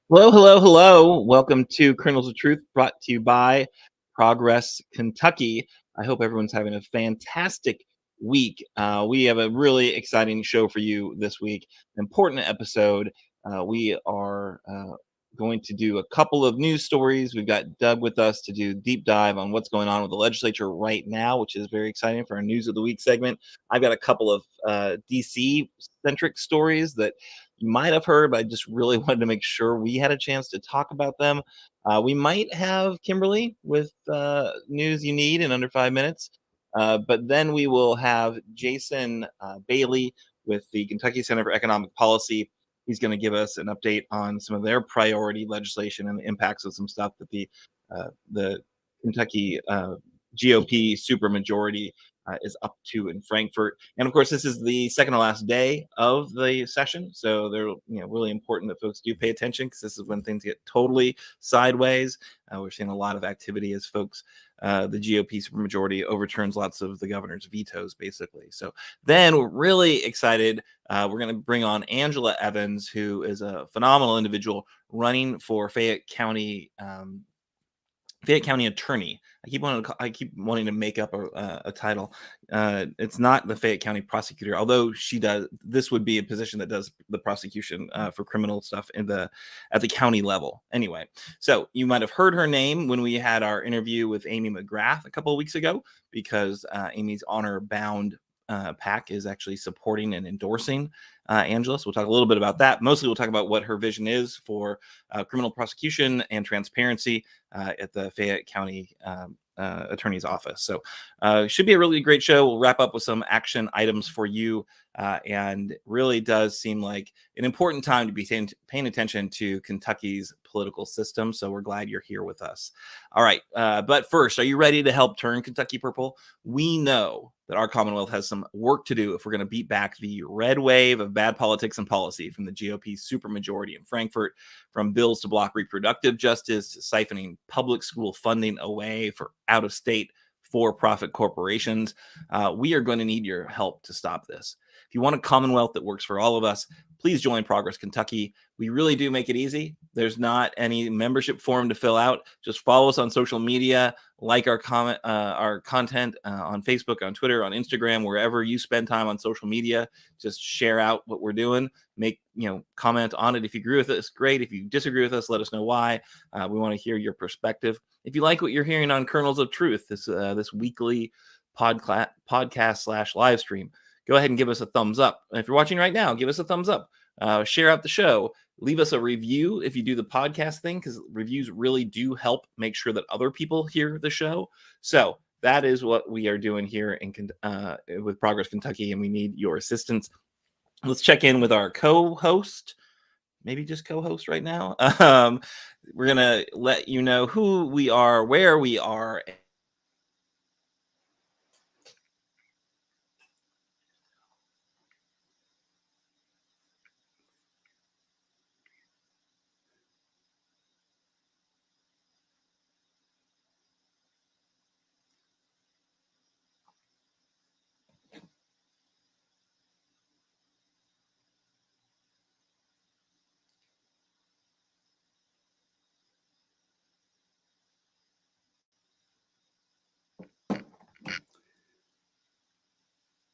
Hello, hello, hello. Welcome to Kernels of Truth, brought to you by Progress Kentucky. I hope everyone's having a fantastic week. We have a really exciting show for you this week, an important episode. We are going to do a couple of news stories. We've got Doug with us to do a deep dive on what's going on with the legislature right now, which is very exciting for our News of the Week segment. I've got a couple of DC centric stories that you might have heard, but I just really wanted to make sure we had a chance to talk about them. We might have Kimberly with news you need in under 5 minutes, but then we will have Jason Bailey with the Kentucky Center for Economic Policy. He's going to give us an update on some of their priority legislation and the impacts of some stuff that the Kentucky GOP supermajority is up to in Frankfurt. And of course, this is the second to last day of the session, so they're really important that folks do pay attention because this is when things get totally sideways. We're seeing a lot of activity as folks, the GOP supermajority overturns lots of the governor's vetoes, basically. So then we're really excited. We're going to bring on Angela Evans, who is a phenomenal individual running for Fayette County Attorney. I keep wanting to make up a title. It's not the Fayette County Prosecutor, although she does. This would be a position that does the prosecution for criminal stuff at the county level. Anyway, so you might have heard her name when we had our interview with Amy McGrath a couple of weeks ago, because Amy's Honor Bound PAC is actually supporting and endorsing Angela. So we'll talk a little bit about that. Mostly we'll talk about what her vision is for criminal prosecution and transparency at the Fayette County Attorney's Office. So should be a really great show. We'll wrap up with some action items for you. And really does seem like an important time to be paying attention to Kentucky's political system. So we're glad you're here with us. All right. But first, are you ready to help turn Kentucky purple? We know that our Commonwealth has some work to do if we're going to beat back the red wave of bad politics and policy from the GOP supermajority in Frankfurt, from bills to block reproductive justice to siphoning public school funding away for out-of-state for-profit corporations. We are going to need your help to stop this. If you want a Commonwealth that works for all of us, please join Progress Kentucky. We really do make it easy. There's not any membership form to fill out. Just follow us on social media, like our content on Facebook, on Twitter, on Instagram, wherever you spend time on social media. Just share out what we're doing. Comment on it. If you agree with us, great. If you disagree with us, let us know why. We want to hear your perspective. If you like what you're hearing on Kernels of Truth, this weekly podcast / live stream, go ahead and give us a thumbs up. And if you're watching right now, give us a thumbs up. Share out the show. Leave us a review if you do the podcast thing, because reviews really do help make sure that other people hear the show. So that is what we are doing here with Progress Kentucky, and we need your assistance. Let's check in with our co-host, maybe just co-host right now. We're going to let you know who we are, where we are.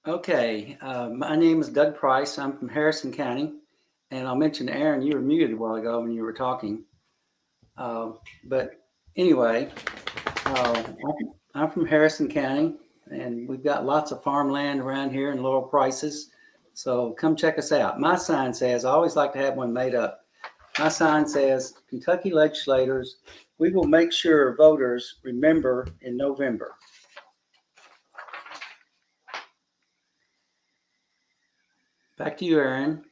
Okay, my name is Doug Price. I'm from Harrison County, and I'll mention, Aaron, you were muted a while ago when you were talking. But anyway, I'm from Harrison County, and we've got lots of farmland around here and lower prices. So come check us out. My sign says, I always like to have one made up. My sign says, Kentucky legislators, we will make sure voters remember in November. Back to you, Aaron.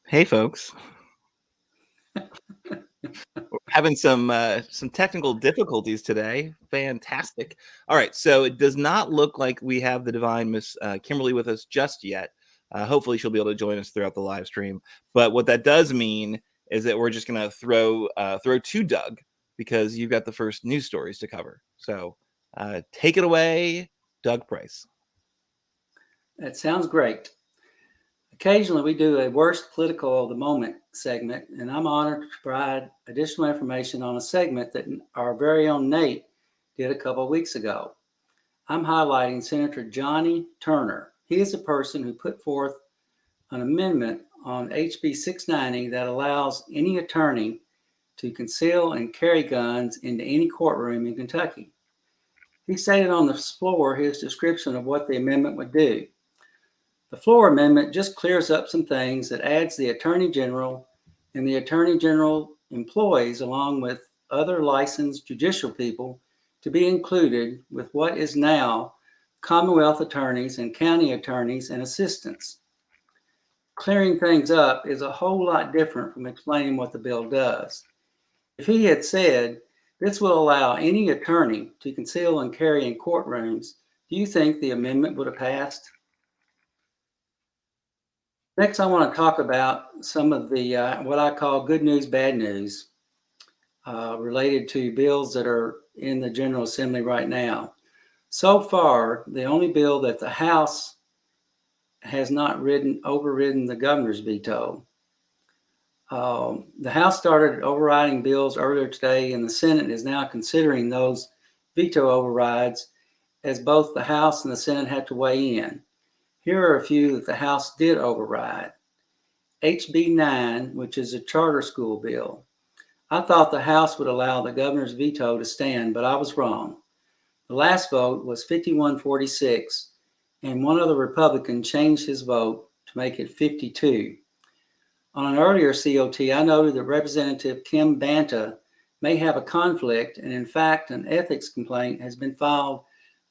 Hey, folks. Having some technical difficulties today. Fantastic. All right, so it does not look like we have the divine Miss Kimberly with us just yet. Hopefully she'll be able to join us throughout the live stream. But what that does mean is that we're just going to throw to Doug, because you've got the first news stories to cover. So take it away, Doug Price. That sounds great. Occasionally we do a worst political of the moment segment, and I'm honored to provide additional information on a segment that our very own Nate did a couple of weeks ago. I'm highlighting Senator Johnny Turner. He is the person who put forth an amendment on HB 690 that allows any attorney to conceal and carry guns into any courtroom in Kentucky. He stated on the floor his description of what the amendment would do. The floor amendment just clears up some things that adds the Attorney General and the Attorney General employees, along with other licensed judicial people, to be included with what is now Commonwealth attorneys and county attorneys and assistants. Clearing things up is a whole lot different from explaining what the bill does. If he had said, this will allow any attorney to conceal and carry in courtrooms, do you think the amendment would have passed? Next, I want to talk about some of the what I call good news, bad news related to bills that are in the General Assembly right now. So far, the only bill that the House has not overridden the governor's veto. The House started overriding bills earlier today, and the Senate is now considering those veto overrides, as both the House and the Senate had to weigh in. Here are a few that the House did override. HB 9, which is a charter school bill. I thought the House would allow the governor's veto to stand, but I was wrong. The last vote was 51-46, and one other Republican changed his vote to make it 52. On an earlier COT, I noted that Representative Kim Banta may have a conflict, and in fact, an ethics complaint has been filed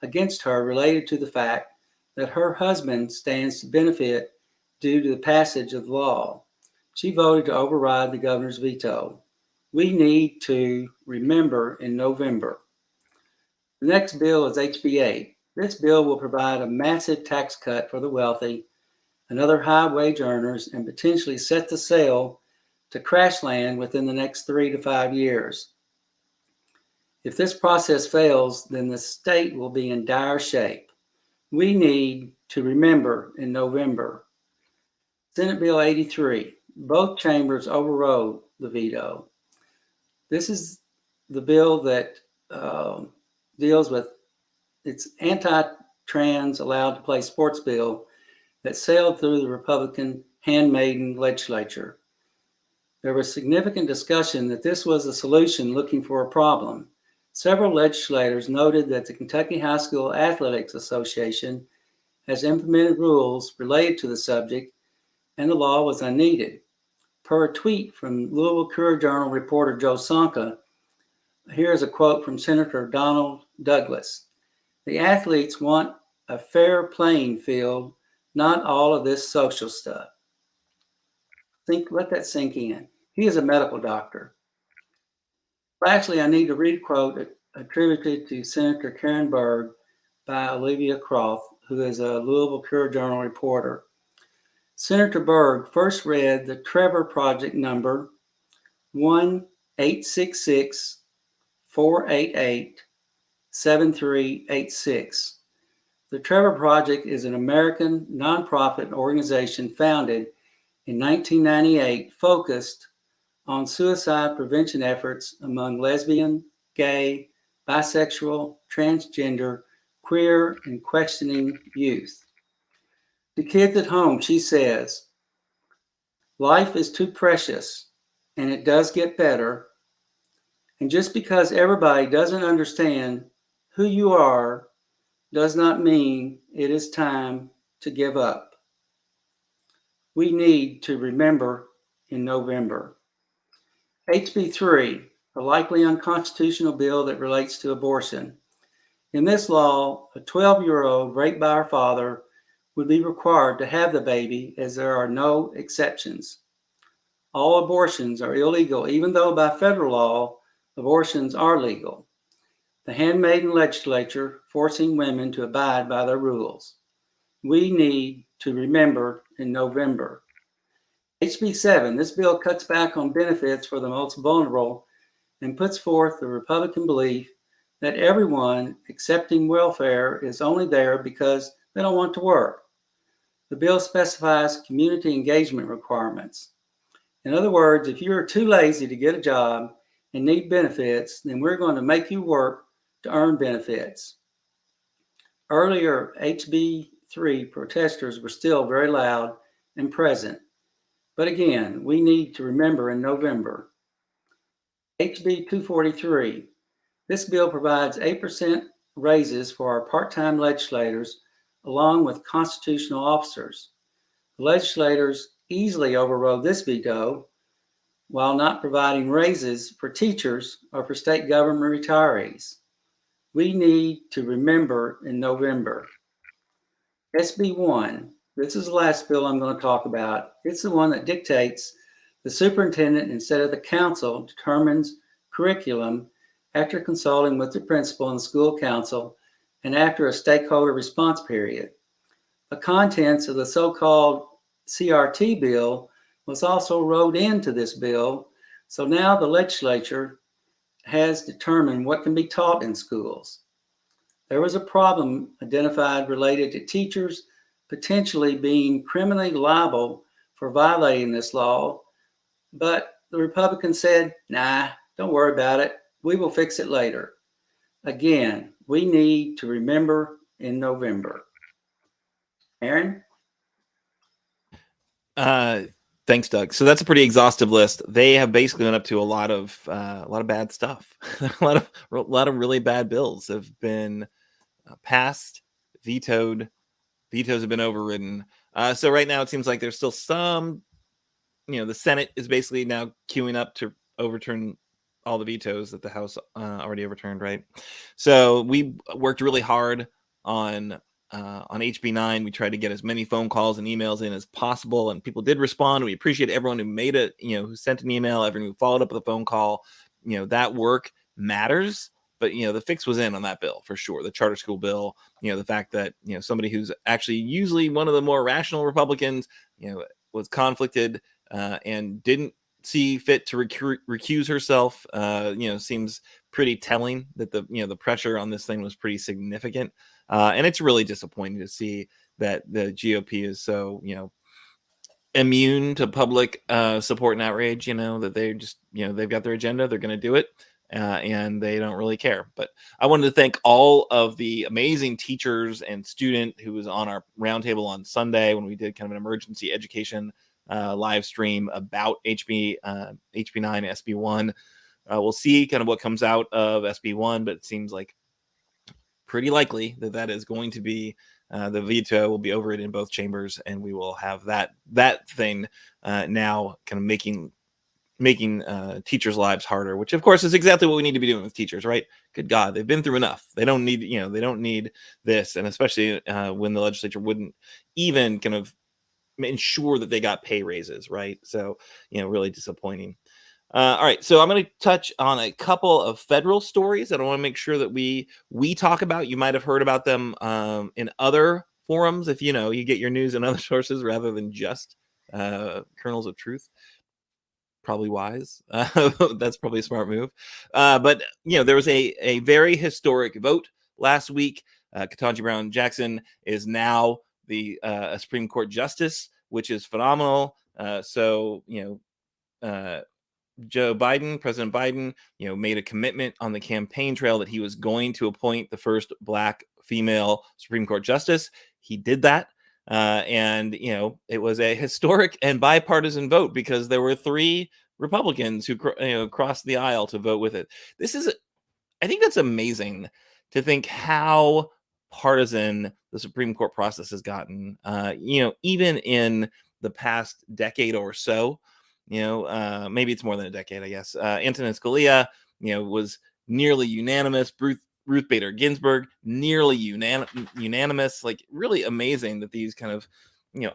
against her related to the fact that her husband stands to benefit due to the passage of the law. She voted to override the governor's veto. We need to remember in November. The next bill is HB 8. This bill will provide a massive tax cut for the wealthy and other high wage earners, and potentially set the sail to crash land within the next 3 to 5 years. If this process fails, then the state will be in dire shape. We need to remember in November. Senate Bill 83. Both chambers overrode the veto. This is the bill that deals with, it's anti-trans allowed to play sports bill that sailed through the Republican handmaiden legislature. There was significant discussion that this was a solution looking for a problem. Several legislators noted that the Kentucky High School Athletics Association has implemented rules related to the subject, and the law was unneeded. Per a tweet from Louisville Courier-Journal reporter Joe Sonka, here's a quote from Senator Donald Douglas. The athletes want a fair playing field, not all of this social stuff. Let that sink in. He is a medical doctor. Lastly, I need to read a quote attributed to Senator Karen Berg by Olivia Croft, who is a Louisville Courier-Journal reporter. Senator Berg first read the Trevor Project number 1-866-488-7386. The Trevor Project is an American nonprofit organization founded in 1998 focused on suicide prevention efforts among lesbian, gay, bisexual, transgender, queer, and questioning youth. To kids at home, she says, life is too precious, and it does get better. And just because everybody doesn't understand who you are does not mean it is time to give up. We need to remember in November. HB 3, a likely unconstitutional bill that relates to abortion. In this law, a 12-year-old raped by her father would be required to have the baby, as there are no exceptions. All abortions are illegal, even though by federal law, abortions are legal. The handmaiden legislature forcing women to abide by their rules. We need to remember in November. HB 7, this bill cuts back on benefits for the most vulnerable and puts forth the Republican belief that everyone accepting welfare is only there because they don't want to work. The bill specifies community engagement requirements. In other words, if you're too lazy to get a job and need benefits, then we're going to make you work to earn benefits. Earlier, HB 3 protesters were still very loud and present. But again, we need to remember in November. HB 243. This bill provides 8% raises for our part-time legislators along with constitutional officers. The legislators easily overrode this veto while not providing raises for teachers or for state government retirees. We need to remember in November. SB 1, this is the last bill I'm going to talk about. It's the one that dictates the superintendent instead of the council determines curriculum after consulting with the principal and the school council and after a stakeholder response period. The contents of the so-called CRT bill was also wrote into this bill, so now the legislature has determined what can be taught in schools. There was a problem identified related to teachers potentially being criminally liable for violating this law, but the Republicans said, nah, don't worry about it. We will fix it later. Again, we need to remember in November. Aaron? Thanks, Doug. So that's a pretty exhaustive list. They have basically went up to a lot of bad stuff. a lot of really bad bills have been passed, vetoed. Vetoes have been overridden. So right now it seems like there's still some. The Senate is basically now queuing up to overturn all the vetoes that the House already overturned, right? So we worked really hard on HB 9. We tried to get as many phone calls and emails in as possible, and people did respond. We appreciate everyone who made it, who sent an email, everyone who followed up with a phone call. That work matters, but the fix was in on that bill for sure. The charter school bill, the fact that somebody who's actually usually one of the more rational Republicans, was conflicted and didn't see fit to recuse herself, seems pretty telling that the pressure on this thing was pretty significant. And it's really disappointing to see that the GOP is so, immune to public support and outrage, that they just, they've got their agenda, they're going to do it, and they don't really care. But I wanted to thank all of the amazing teachers and student who was on our roundtable on Sunday when we did kind of an emergency education live stream about HB 9 and SB 1. We'll see kind of what comes out of SB 1, but it seems like pretty likely that is going to be the veto will be overridden in both chambers, and we will have that thing now kind of making teachers' lives harder, which of course is exactly what we need to be doing with teachers, right? Good God, they've been through enough. They don't need this, and especially when the legislature wouldn't even kind of ensure that they got pay raises, right? So, really disappointing. All right, so I'm going to touch on a couple of federal stories that I want to make sure that we talk about. You might have heard about them in other forums if you get your news in other sources rather than just kernels of truth. Probably wise. That's probably a smart move. But there was a very historic vote last week. Ketanji Brown Jackson is now the Supreme Court justice, which is phenomenal. President Biden, made a commitment on the campaign trail that he was going to appoint the first Black female Supreme Court justice. He did that. And it was a historic and bipartisan vote because there were 3 Republicans who crossed the aisle to vote with it. I think that's amazing to think how partisan the Supreme Court process has gotten. Even in the past decade or so, maybe it's more than a decade, I guess. Antonin Scalia, was nearly unanimous. Ruth Bader Ginsburg, nearly unanimous. Like, really amazing that these kind of,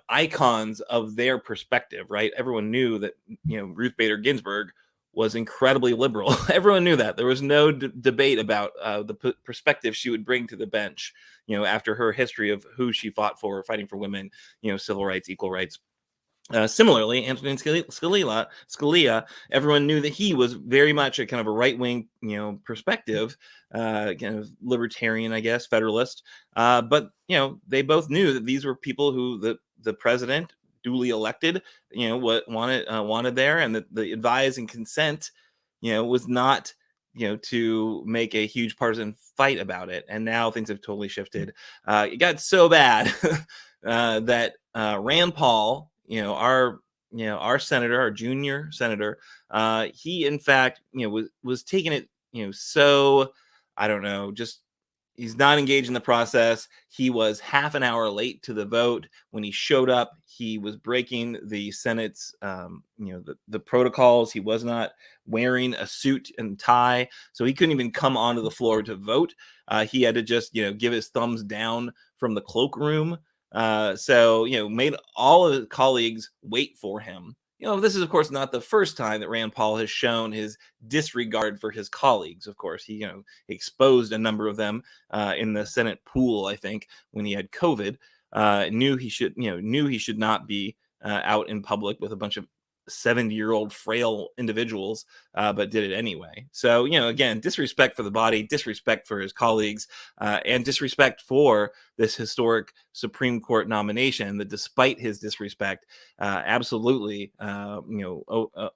icons of their perspective, right? Everyone knew that, Ruth Bader Ginsburg was incredibly liberal. Everyone knew that. There was no debate about the perspective she would bring to the bench, after her history of who she fought for, fighting for women, civil rights, equal rights. Similarly, Antonin Scalia, everyone knew that he was very much a kind of a right-wing, perspective, kind of libertarian, I guess, federalist. But they both knew that these were people who the president, duly elected, what wanted there, and that the advise and consent, was not, to make a huge partisan fight about it. And now things have totally shifted. It got so bad that Rand Paul, our senator, our junior senator, he in fact, was taking it, so I don't know, just he's not engaged in the process. He was half an hour late to the vote. When he showed up, he was breaking the Senate's, the protocols. He was not wearing a suit and tie, so he couldn't even come onto the floor to vote. He had to just, give his thumbs down from the cloakroom. So, made all of his colleagues wait for him. This is, of course, not the first time that Rand Paul has shown his disregard for his colleagues. Of course, he, exposed a number of them in the Senate pool, I think, when he had COVID. Knew he should not be out in public with a bunch of 70-year-old frail individuals, but did it anyway. So, again, disrespect for the body, disrespect for his colleagues, and disrespect for this historic Supreme Court nomination that, despite his disrespect, absolutely,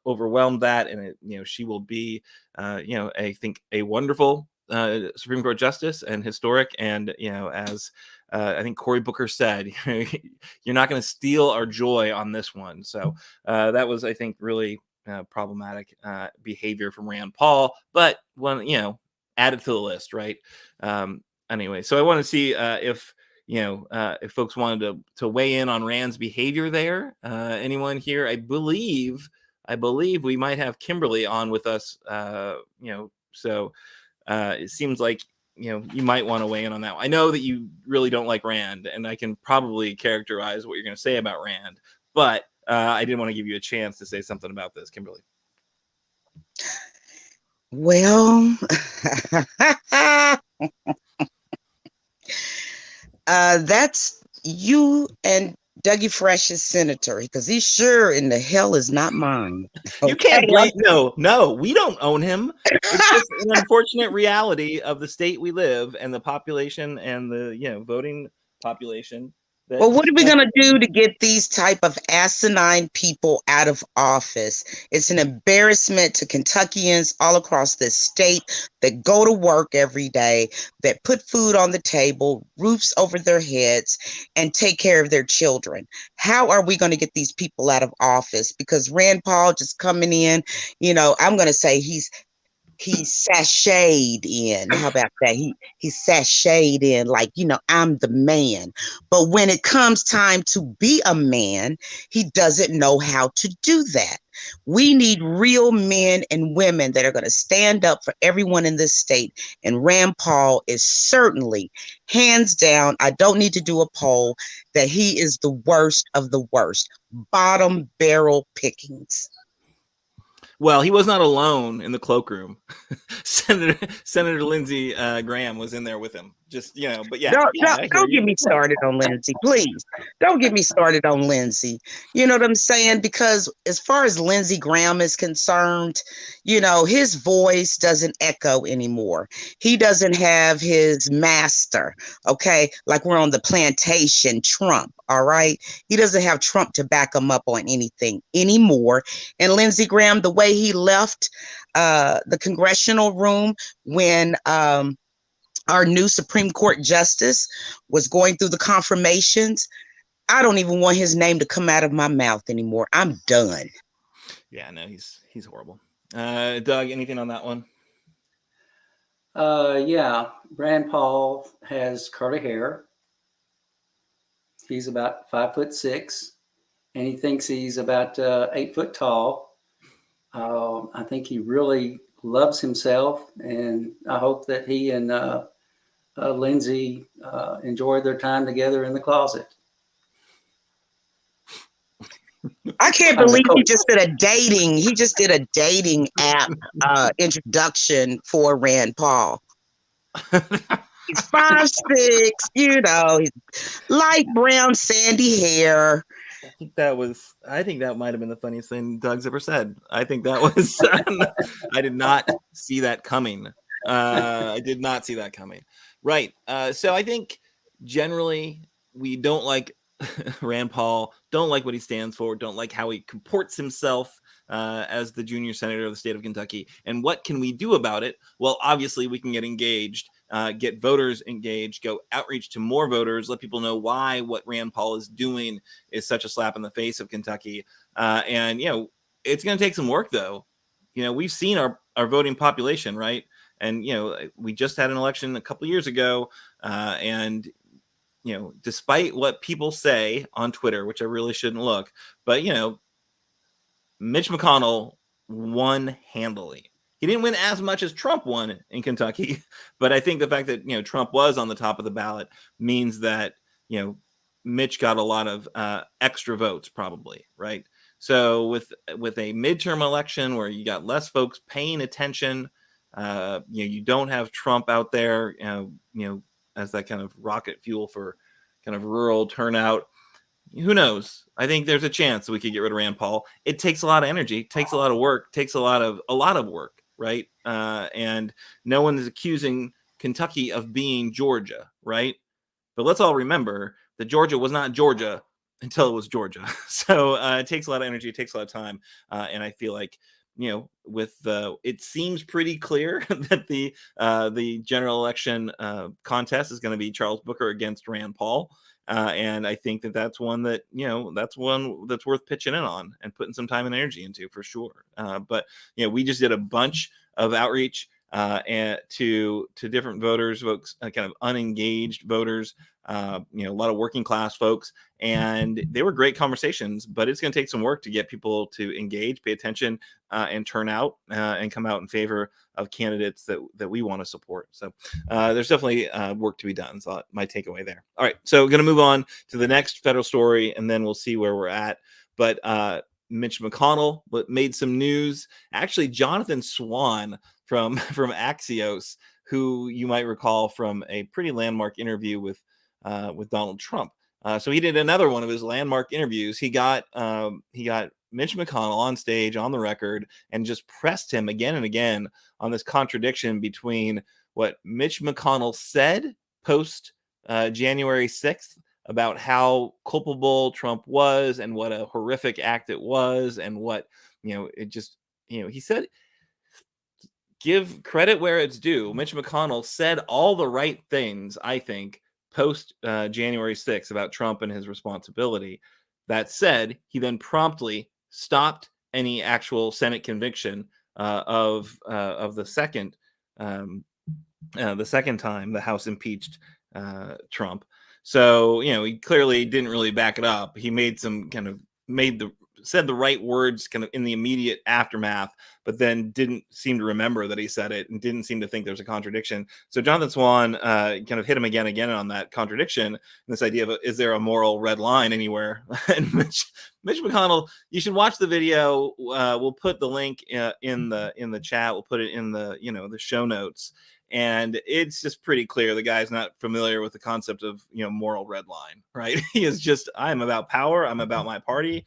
overwhelmed that. And she will be, I think, a wonderful Supreme Court justice and historic. And, as I think Cory Booker said, you're not going to steal our joy on this one. So that was, I think, really problematic behavior from Rand Paul. But add it to the list, right? Anyway, so I want to see if folks wanted to weigh in on Rand's behavior there. Anyone here? I believe we might have Kimberly on with us. So it seems like you might want to weigh in on that. I know that you really don't like Rand, and I can probably characterize what you're going to say about Rand, but I didn't want to give you a chance to say something about this, Kimberly. Well, that's you and Dougie Fresh's senator, because he sure in the hell is not mine. You can't blame. No, we don't own him. It's just an unfortunate reality of the state we live and the population and the voting population. Well, what are we going to do to get these type of asinine people out of office? It's an embarrassment to Kentuckians all across this state that go to work every day, that put food on the table, roofs over their heads, and take care of their children. How are we going to get these people out of office? Because Rand Paul just coming in, I'm going to say he's sashayed in. How about that? He sashayed in like, I'm the man. But when it comes time to be a man, he doesn't know how to do that. We need real men and women that are going to stand up for everyone in this state. And Rand Paul is certainly, hands down, I don't need to do a poll, that he is the worst of the worst. Bottom barrel pickings. Well, he was not alone in the cloakroom. Senator Lindsey Graham was in there with him. Just, but yeah. Don't get me started on Lindsey, please. Don't get me started on Lindsey. You know what I'm saying? Because as far as Lindsey Graham is concerned, his voice doesn't echo anymore. He doesn't have his master, okay? Like we're on the plantation, Trump, all right? He doesn't have Trump to back him up on anything anymore. And Lindsey Graham, the way he left the congressional room when our new Supreme Court justice was going through the confirmations, I don't even want his name to come out of my mouth anymore. I'm done. Yeah, no, he's horrible. Doug, anything on that one? Yeah, Rand Paul has curly hair. He's about 5'6", and he thinks he's about 8 foot tall. I think he really loves himself, and I hope that he and Lindsey enjoyed their time together in the closet. I can't believe he just did a dating app introduction for Rand Paul. He's 5'6", he's light brown, sandy hair. I think that might have been the funniest thing Doug's ever said. I think that was, I did not see that coming. I did not see that coming. Right. So I think generally we don't like Rand Paul, don't like what he stands for, don't like how he comports himself as the junior senator of the state of Kentucky. And what can we do about it? Well, obviously we can get engaged, get voters engaged, go outreach to more voters, let people know why what Rand Paul is doing is such a slap in the face of Kentucky. And, it's going to take some work, though. We've seen our voting population, right? And, we just had an election a couple of years ago. And, despite what people say on Twitter, which I really shouldn't look, but, Mitch McConnell won handily. He didn't win as much as Trump won in Kentucky, but I think the fact that, Trump was on the top of the ballot means that, Mitch got a lot of extra votes probably, right? So with a midterm election where you got less folks paying attention, you don't have Trump out there, as that kind of rocket fuel for kind of rural turnout. Who knows? I think there's a chance we could get rid of Rand Paul. It takes a lot of energy, takes a lot of work, takes a lot of work, right? And no one is accusing Kentucky of being Georgia, right? But let's all remember that Georgia was not Georgia until it was Georgia. So it takes a lot of energy, it takes a lot of time, and I feel like it seems pretty clear that the general election contest is going to be Charles Booker against Rand Paul. And I think that's one that's worth pitching in on and putting some time and energy into for sure. But we just did a bunch of outreach and to different voters, folks, kind of unengaged voters, a lot of working class folks, and they were great conversations. But it's going to take some work to get people to engage, pay attention, and turn out and come out in favor of candidates that we want to support. So there's definitely work to be done. So my takeaway there. All right, so going to move on to the next federal story, and then we'll see where we're at. But Mitch McConnell made some news. Actually, Jonathan Swan from Axios, who you might recall from a pretty landmark interview with Donald Trump. So he did another one of his landmark interviews. He got Mitch McConnell on stage, on the record, and just pressed him again and again on this contradiction between what Mitch McConnell said post January 6th about how culpable Trump was and what a horrific act it was, and what, he said, give credit where it's due. Mitch McConnell said all the right things, I think, post January 6th about Trump and his responsibility. That said, he then promptly stopped any actual Senate conviction of the second time the House impeached Trump. So, he clearly didn't really back it up. He made said the right words kind of in the immediate aftermath, but then didn't seem to remember that he said it and didn't seem to think there's a contradiction. So Jonathan Swan kind of hit him again on that contradiction and this idea of, is there a moral red line anywhere? And Mitch McConnell, you should watch the video. We'll put the link in the chat. We'll put it in the the show notes. And it's just pretty clear the guy's not familiar with the concept of moral red line, right? He is just, I'm about power, I'm about my party.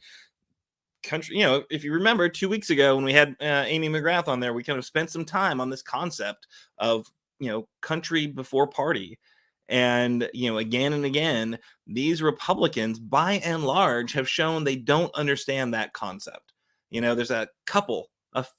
Country, if you remember 2 weeks ago when we had Amy McGrath on there, we kind of spent some time on this concept of country before party. And again and again, these Republicans by and large have shown they don't understand that concept. There's a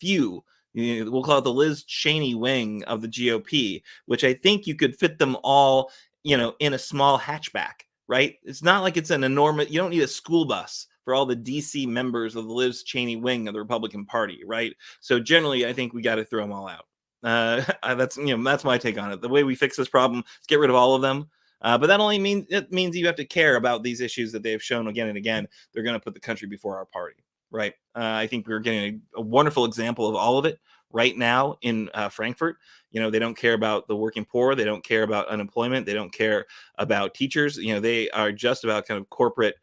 few, we'll call it the Liz Cheney wing of the GOP, which I think you could fit them all in a small hatchback, right? It's not like it's an enormous, you don't need a school bus for all the DC members of the Liz Cheney wing of the Republican Party, right? So generally, I think we got to throw them all out. That's my take on it. The way we fix this problem is get rid of all of them. But that only means you have to care about these issues that they've shown again and again. They're going to put the country before our party, right? I think we're getting a wonderful example of all of it right now in Frankfurt. They don't care about the working poor. They don't care about unemployment. They don't care about teachers. They are just about kind of corporate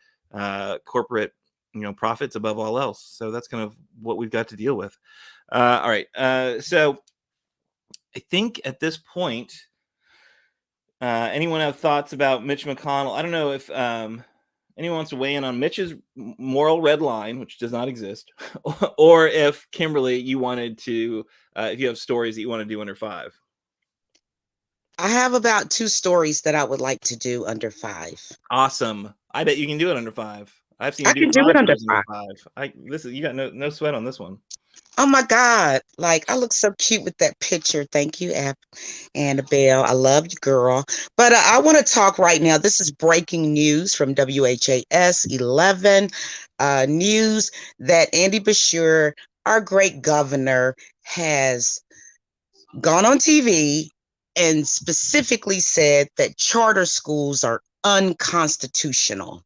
profits above all else. So that's kind of what we've got to deal with. All right. So I think at this point, anyone have thoughts about Mitch McConnell? I don't know if anyone wants to weigh in on Mitch's moral red line, which does not exist, or if Kimberly, you wanted to, if you have stories that you want to do under 5. I have about 2 stories that I would like to do under 5. Awesome. I bet you can do it under 5. I've seen I you do can do 5 it under stories 5. 5. You got no sweat on this one. Oh my God. Like, I look so cute with that picture. Thank you, Annabelle. I love you, girl. But I want to talk right now. This is breaking news from WHAS 11 news that Andy Beshear, our great governor, has gone on TV and specifically said that charter schools are unconstitutional.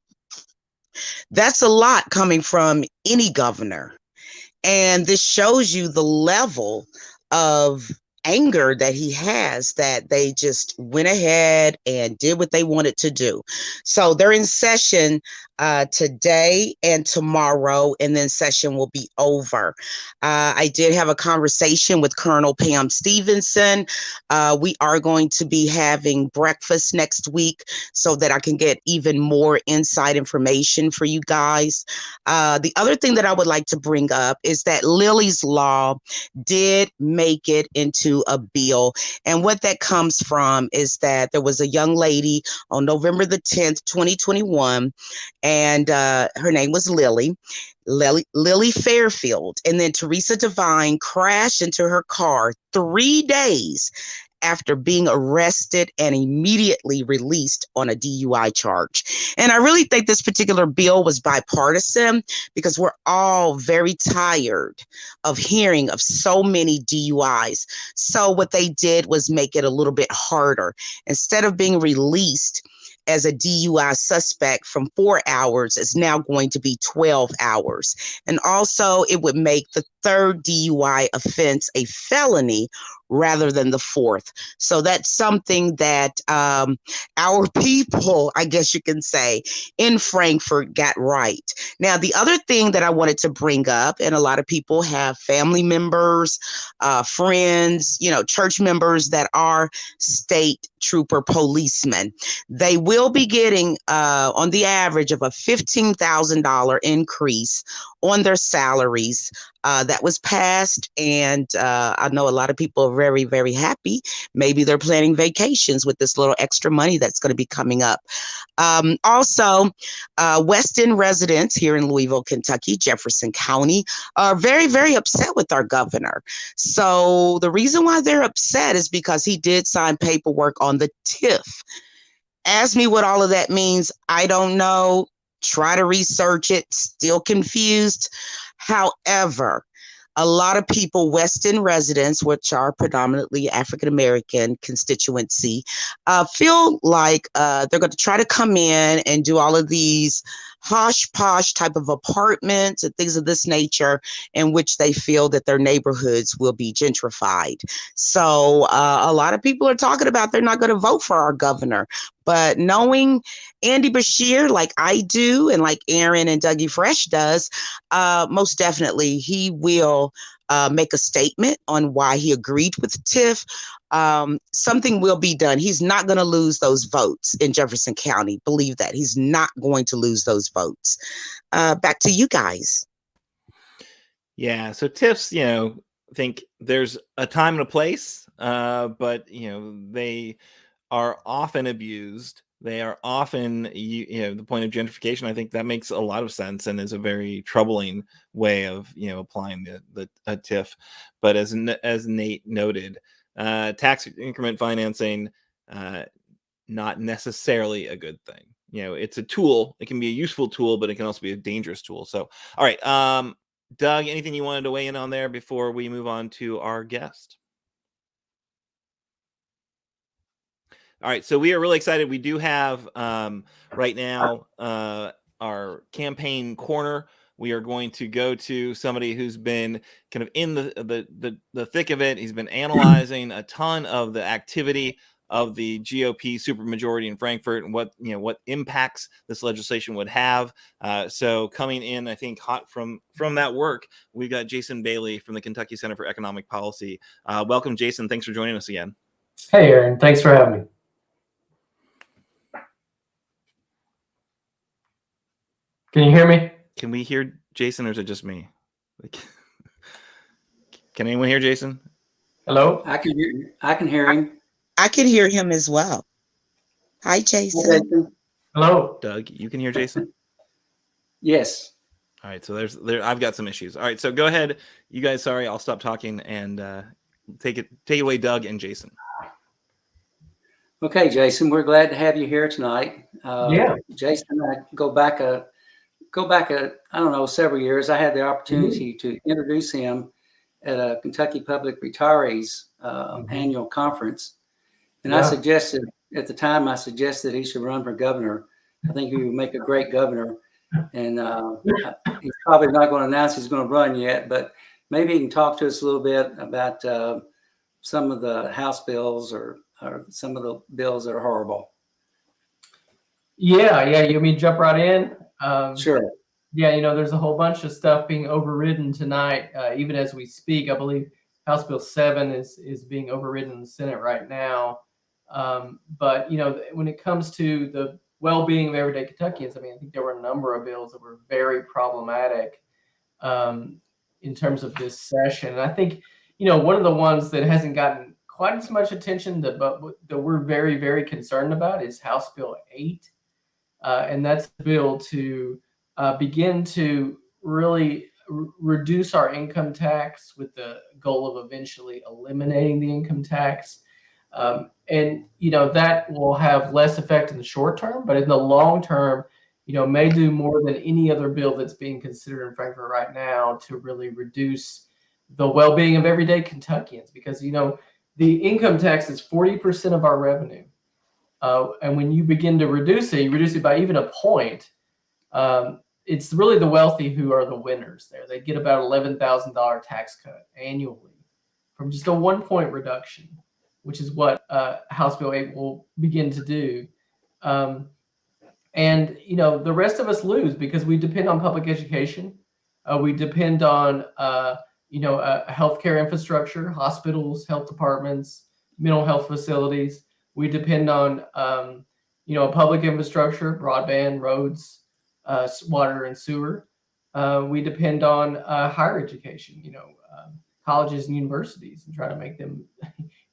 That's a lot coming from any governor. And this shows you the level of anger that he has, that they just went ahead and did what they wanted to do. So they're in session today and tomorrow, and then session will be over. I did have a conversation with Colonel Pam Stevenson. We are going to be having breakfast next week so that I can get even more inside information for you guys. The other thing that I would like to bring up is that Lily's Law did make it into a bill. And what that comes from is that there was a young lady on November the 10th, 2021, and her name was Lily Fairfield. And then Teresa Devine crashed into her car 3 days after being arrested and immediately released on a DUI charge. And I really think this particular bill was bipartisan because we're all very tired of hearing of so many DUIs. So what they did was make it a little bit harder. Instead of being released as a DUI suspect from 4 hours, is now going to be 12 hours. And also it would make the third DUI offense a felony rather than the 4th. So that's something that our people, I guess you can say, in Frankfurt got right. Now, the other thing that I wanted to bring up, and a lot of people have family members, friends, church members that are state trooper policemen. They will be getting on the average of a $15,000 increase on their salaries. That was passed, and I know a lot of people are very, very happy. Maybe they're planning vacations with this little extra money that's going to be coming up. Also, West End residents here in Louisville, Kentucky, Jefferson County, are very, very upset with our governor. So the reason why they're upset is because he did sign paperwork on the TIF. Ask me what all of that means. I don't know. Try to research it. Still confused. However, a lot of people, West End residents, which are predominantly African-American constituency, feel like they're going to try to come in and do all of these posh type of apartments and things of this nature, in which they feel that their neighborhoods will be gentrified. So a lot of people are talking about they're not going to vote for our governor. But knowing Andy Beshear, like I do, and like Aaron and Dougie Fresh does, most definitely he will make a statement on why he agreed with TIF. Something will be done. He's not going to lose those votes in Jefferson County. Believe that. He's not going to lose those votes. Back to you guys. Yeah. So TIFs, I think there's a time and a place, but, they are often abused. They are often, the point of gentrification. I think that makes a lot of sense and is a very troubling way of, applying the TIF. But as Nate noted, tax increment financing, not necessarily a good thing. It's a tool. It can be a useful tool, but it can also be a dangerous tool. So, all right, Doug, anything you wanted to weigh in on there before we move on to our guest? All right, so we are really excited. We do have right now our campaign corner. We are going to go to somebody who's been kind of in the thick of it. He's been analyzing a ton of the activity of the GOP supermajority in Frankfurt and what impacts this legislation would have. So coming in, I think, hot from that work, we've got Jason Bailey from the Kentucky Center for Economic Policy. Welcome, Jason. Thanks for joining us again. Hey, Aaron. Thanks for having me. Can you hear me? Can we hear Jason, or is it just me? Can anyone hear Jason? Hello? I can hear him. I can hear him as well. Hi, Jason. Hello? Doug, you can hear Jason? Yes. All right, so I've got some issues. All right, so go ahead. You guys, sorry, I'll stop talking and take it away, Doug and Jason. Okay, Jason, we're glad to have you here tonight. Yeah. Jason, I go back I don't know, several years. I had the opportunity to introduce him at a Kentucky Public Retirees annual conference. And I suggested at the time, he should run for governor. I think he would make a great governor. And he's probably not going to announce he's going to run yet, but maybe he can talk to us a little bit about some of the House bills or some of the bills that are horrible. Yeah. You want me to jump right in? Sure. Yeah, there's a whole bunch of stuff being overridden tonight, even as we speak. I believe House Bill 7 is being overridden in the Senate right now. But, when it comes to the well-being of everyday Kentuckians, I think there were a number of bills that were very problematic in terms of this session. And I think, one of the ones that hasn't gotten quite as much attention but that we're very, very concerned about is House Bill 8. And that's a bill to begin to really reduce our income tax with the goal of eventually eliminating the income tax. And that will have less effect in the short term, but in the long term, may do more than any other bill that's being considered in Frankfurt right now to really reduce the well-being of everyday Kentuckians, because, the income tax is 40% of our revenue. And when you begin to reduce it, you reduce it by even a point. It's really the wealthy who are the winners there. They get about $11,000 tax cut annually from just a 1-point reduction, which is what House Bill 8 will begin to do. And, the rest of us lose because we depend on public education. We depend on, a healthcare infrastructure, hospitals, health departments, mental health facilities. We depend on, a public infrastructure, broadband, roads, water and sewer. We depend on higher education, colleges and universities, and try to make them,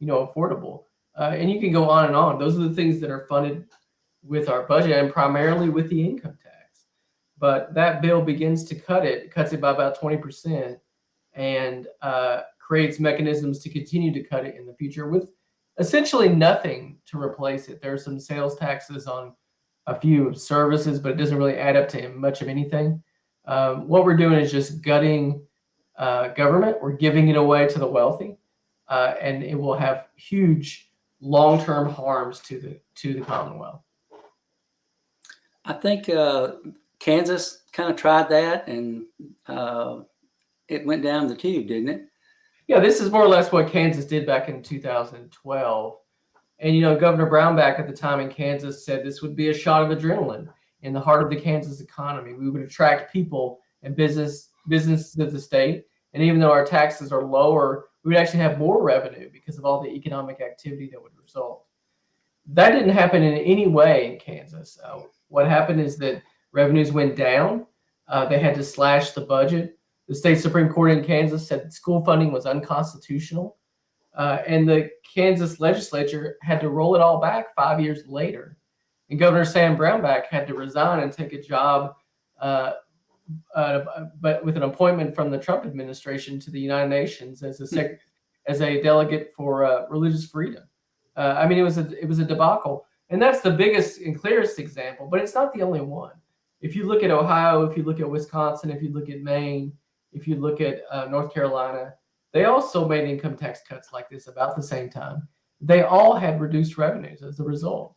affordable. And you can go on and on. Those are the things that are funded with our budget and primarily with the income tax. But that bill begins to cuts it by about 20%, and creates mechanisms to continue to cut it in the future with essentially nothing to replace it. There are some sales taxes on a few services, but it doesn't really add up to much of anything. What we're doing is just gutting government. We're giving it away to the wealthy, and it will have huge long-term harms to the Commonwealth. I think Kansas kind of tried that, and it went down the tube, didn't it? Yeah, this is more or less what Kansas did back in 2012. And, Governor Brownback at the time in Kansas said this would be a shot of adrenaline in the heart of the Kansas economy. We would attract people and businesses to the state. And even though our taxes are lower, we would actually have more revenue because of all the economic activity that would result. That didn't happen in any way in Kansas. What happened is that revenues went down. They had to slash the budget. The state Supreme Court in Kansas said that school funding was unconstitutional. And the Kansas legislature had to roll it all back 5 years later. And Governor Sam Brownback had to resign and take a job, but with an appointment from the Trump administration to the United Nations as a delegate for religious freedom. It was a debacle. And that's the biggest and clearest example, but it's not the only one. If you look at Ohio, if you look at Wisconsin, if you look at Maine, if you look at North Carolina, they also made income tax cuts like this about the same time. They all had reduced revenues as a result.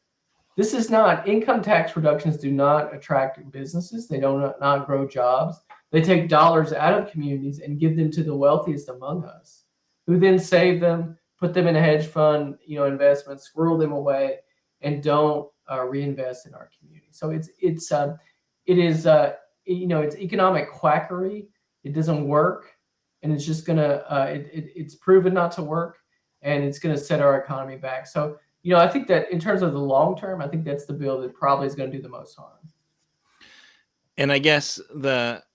This is not, income tax reductions do not attract businesses. They do not grow jobs. They take dollars out of communities and give them to the wealthiest among us, who then save them put them in a hedge fund, investment, squirrel them away, and don't reinvest in our community. So it's economic quackery. It doesn't work, and it's just gonna it's proven not to work, and it's gonna set our economy back. So I think that in terms of the long term, I think that's the bill that probably is going to do the most harm. And I guess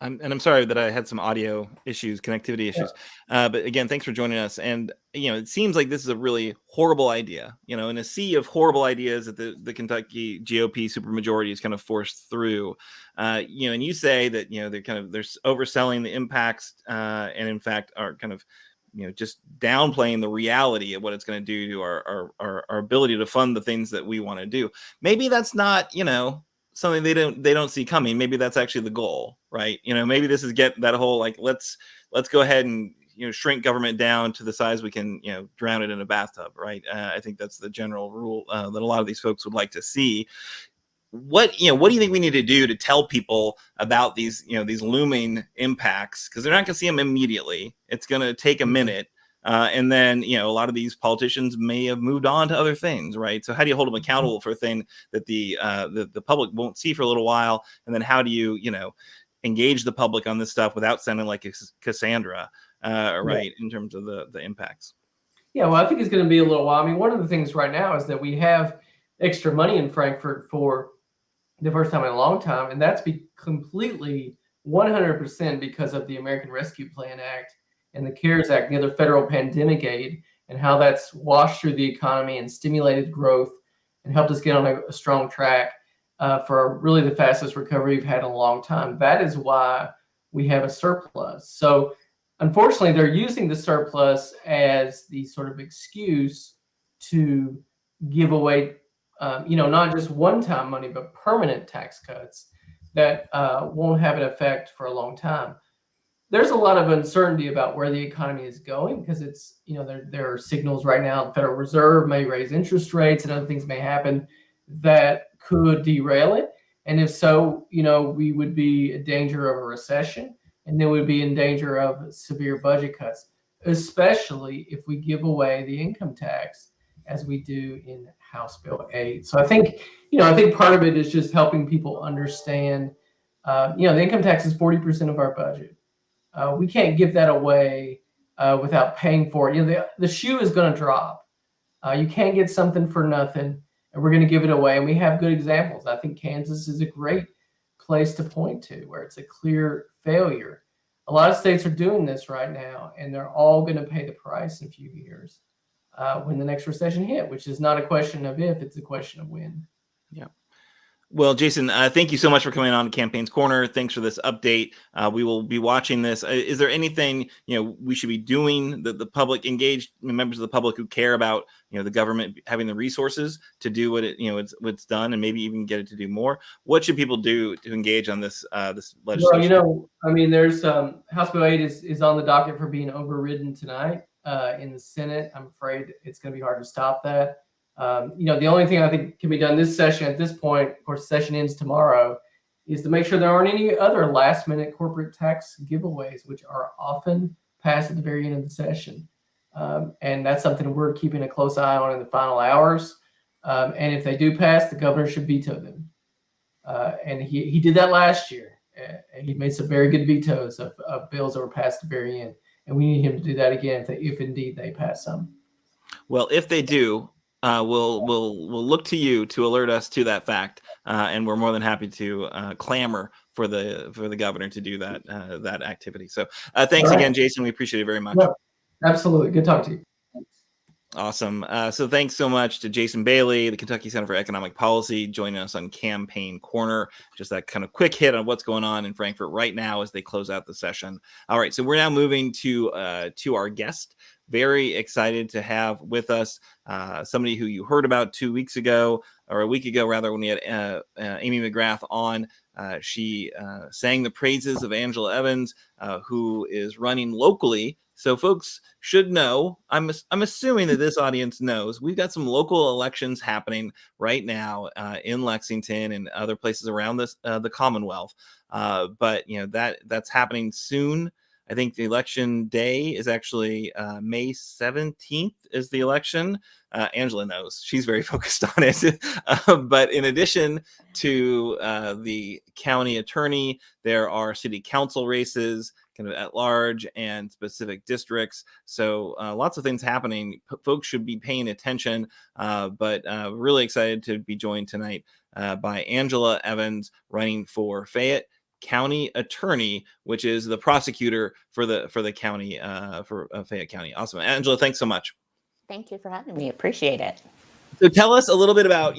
I'm sorry that I had some audio issues, connectivity issues. But again, thanks for joining us. And, it seems like this is a really horrible idea, in a sea of horrible ideas that the Kentucky GOP supermajority is kind of forced through. And you say that, they're overselling the impacts and in fact are kind of, just downplaying the reality of what it's going to do to our ability to fund the things that we want to do. Maybe that's not, something they don't see coming. Maybe that's actually the goal, right? Maybe this is get that whole like let's go ahead and shrink government down to the size we can drown it in a bathtub, right? I think that's the general rule that a lot of these folks would like to see. What do you think we need to do to tell people about these these looming impacts, because they're not going to see them immediately. It's going to take a minute. And then, a lot of these politicians may have moved on to other things, right? So how do you hold them accountable for a thing that the public won't see for a little while? And then how do you, engage the public on this stuff without sounding like Cassandra, right, in terms of the impacts? Yeah, well, I think it's going to be a little while. I mean, one of the things right now is that we have extra money in Frankfurt for the first time in a long time, and that's completely 100% because of the American Rescue Plan Act and the CARES Act, the other federal pandemic aid, and how that's washed through the economy and stimulated growth and helped us get on a strong track for really the fastest recovery we've had in a long time. That is why we have a surplus. So unfortunately, they're using the surplus as the sort of excuse to give away, not just one-time money, but permanent tax cuts that won't have an effect for a long time. There's a lot of uncertainty about where the economy is going because it's, there are signals right now. The Federal Reserve may raise interest rates and other things may happen that could derail it. And if so, we would be in danger of a recession, and then we'd be in danger of severe budget cuts, especially if we give away the income tax as we do in House Bill 8. So I think part of it is just helping people understand, the income tax is 40% of our budget. We can't give that away without paying for it. The shoe is going to drop. You can't get something for nothing, and we're going to give it away. And we have good examples. I think Kansas is a great place to point to where it's a clear failure. A lot of states are doing this right now, and they're all going to pay the price in a few years when the next recession hit, which is not a question of if, it's a question of when. Yeah. Well, Jason, thank you so much for coming on to Campaign's Corner. Thanks for this update. We will be watching this. Is there anything we should be doing that the public engaged members of the public who care about the government having the resources to do what it's done, and maybe even get it to do more? What should people do to engage on this this legislation? Well, there's House Bill 8 is on the docket for being overridden tonight in the Senate. I'm afraid it's going to be hard to stop that. The only thing I think can be done this session at this point, of course, session ends tomorrow, is to make sure there aren't any other last minute corporate tax giveaways, which are often passed at the very end of the session. And that's something we're keeping a close eye on in the final hours. And if they do pass, the governor should veto them. And he did that last year. He made some very good vetoes of bills that were passed at the very end. And we need him to do that again if indeed they pass some. Well, if they do, we'll look to you to alert us to that fact, and we're more than happy to clamor for the governor to do that activity. So thanks again, Jason. We appreciate it very much. Yeah, absolutely. Good talking to you. Awesome. So thanks so much to Jason Bailey, the Kentucky Center for Economic Policy, joining us on Campaign Corner. Just that kind of quick hit on what's going on in Frankfurt right now as they close out the session. All right, so we're now moving to our guest. Very excited to have with us somebody who you heard about 2 weeks ago, or a week ago rather, when we had Amy McGrath on. She sang the praises of Angela Evans, who is running locally. So folks should know, I'm assuming that this audience knows, we've got some local elections happening right now in Lexington and other places around the Commonwealth. But that's happening soon. I think the election day is actually May 17th is the election. Angela knows. She's very focused on it. But in addition to the county attorney, there are city council races kind of at large and specific districts. So lots of things happening. Folks should be paying attention, but really excited to be joined tonight by Angela Evans, running for Fayette County Attorney, which is the prosecutor for the county for Fayette County. Awesome, Angela, thanks so much. Thank you for having me. Appreciate it. So tell us a little bit about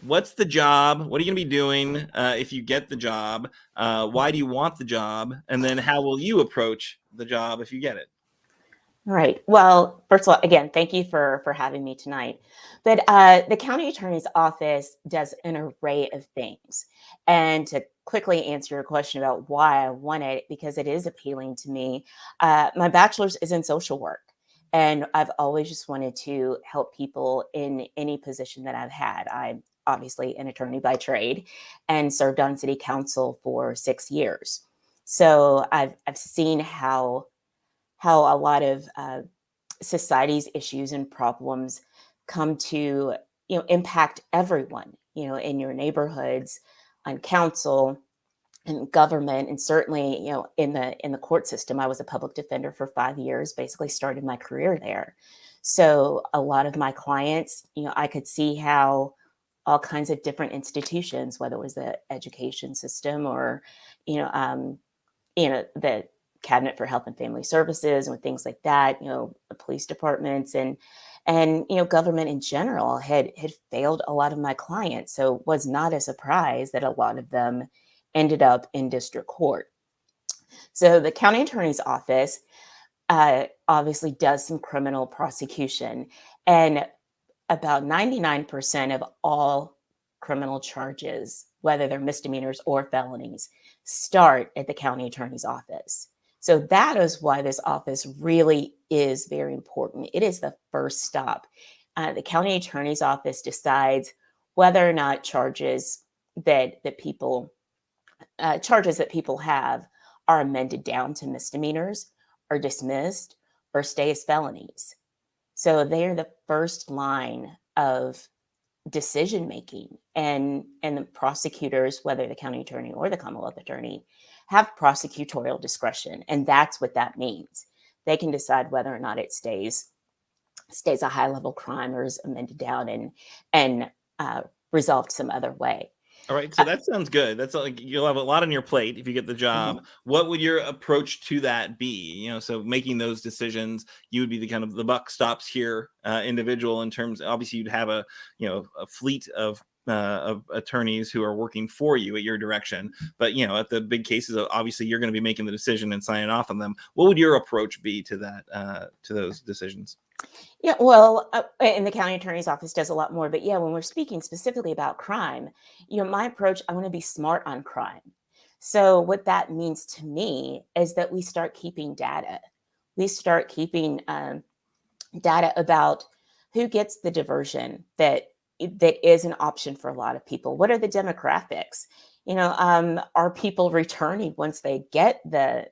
what's the job, what are you going to be doing if you get the job, why do you want the job, and then how will you approach the job if you get it? Right. Well, first of all, again, thank you for having me tonight. But the county attorney's office does an array of things. And to quickly answer your question about why I want it, because it is appealing to me. My bachelor's is in social work, and I've always just wanted to help people in any position that I've had. I'm obviously an attorney by trade and served on city council for 6 years. So I've seen how a lot of society's issues and problems come to impact everyone in your neighborhoods, on council, and government, and certainly in the court system. I was a public defender for 5 years, basically started my career there. So a lot of my clients, I could see how all kinds of different institutions, whether it was the education system or the Cabinet for Health and Family Services and things like that, the police departments and government in general had failed a lot of my clients. So it was not a surprise that a lot of them ended up in district court. So the county attorney's office obviously does some criminal prosecution, and about 99% of all criminal charges, whether they're misdemeanors or felonies, start at the county attorney's office. So that is why this office really is very important. It is the first stop. The county attorney's office decides whether or not charges that people have are amended down to misdemeanors, or dismissed, or stay as felonies. So they're the first line of decision making, and the prosecutors, whether the county attorney or the Commonwealth attorney, have prosecutorial discretion, and that's what that means. They can decide whether or not it stays a high level crime or is amended down and resolved some other way. All right, so that sounds good. That's like you'll have a lot on your plate if you get the job. Mm-hmm. What would your approach to that be? So making those decisions, you would be the kind of the buck stops here individual in terms. Obviously, you'd have a fleet of attorneys who are working for you at your direction. But at the big cases, obviously, you're going to be making the decision and signing off on them. What would your approach be to that to those decisions? Yeah, well, and the county attorney's office does a lot more, but when we're speaking specifically about crime, my approach, I want to be smart on crime. So what that means to me is that we start keeping data. We start keeping data about who gets the diversion that is an option for a lot of people. What are the demographics? Are people returning once they get the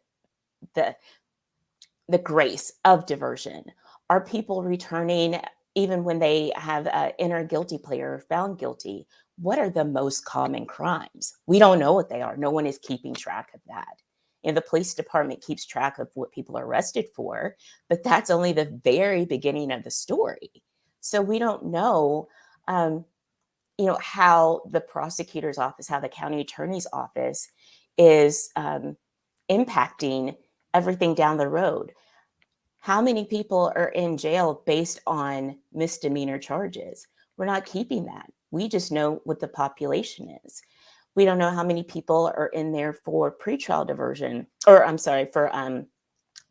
grace of diversion? Are people returning even when they have enter a guilty plea or found guilty? What are the most common crimes? We don't know what they are. No one is keeping track of that. The police department keeps track of what people are arrested for, but that's only the very beginning of the story. So we don't know, how the prosecutor's office, how the county attorney's office is impacting everything down the road. How many people are in jail based on misdemeanor charges? We're not keeping that. We just know what the population is. We don't know how many people are in there for pretrial diversion, or for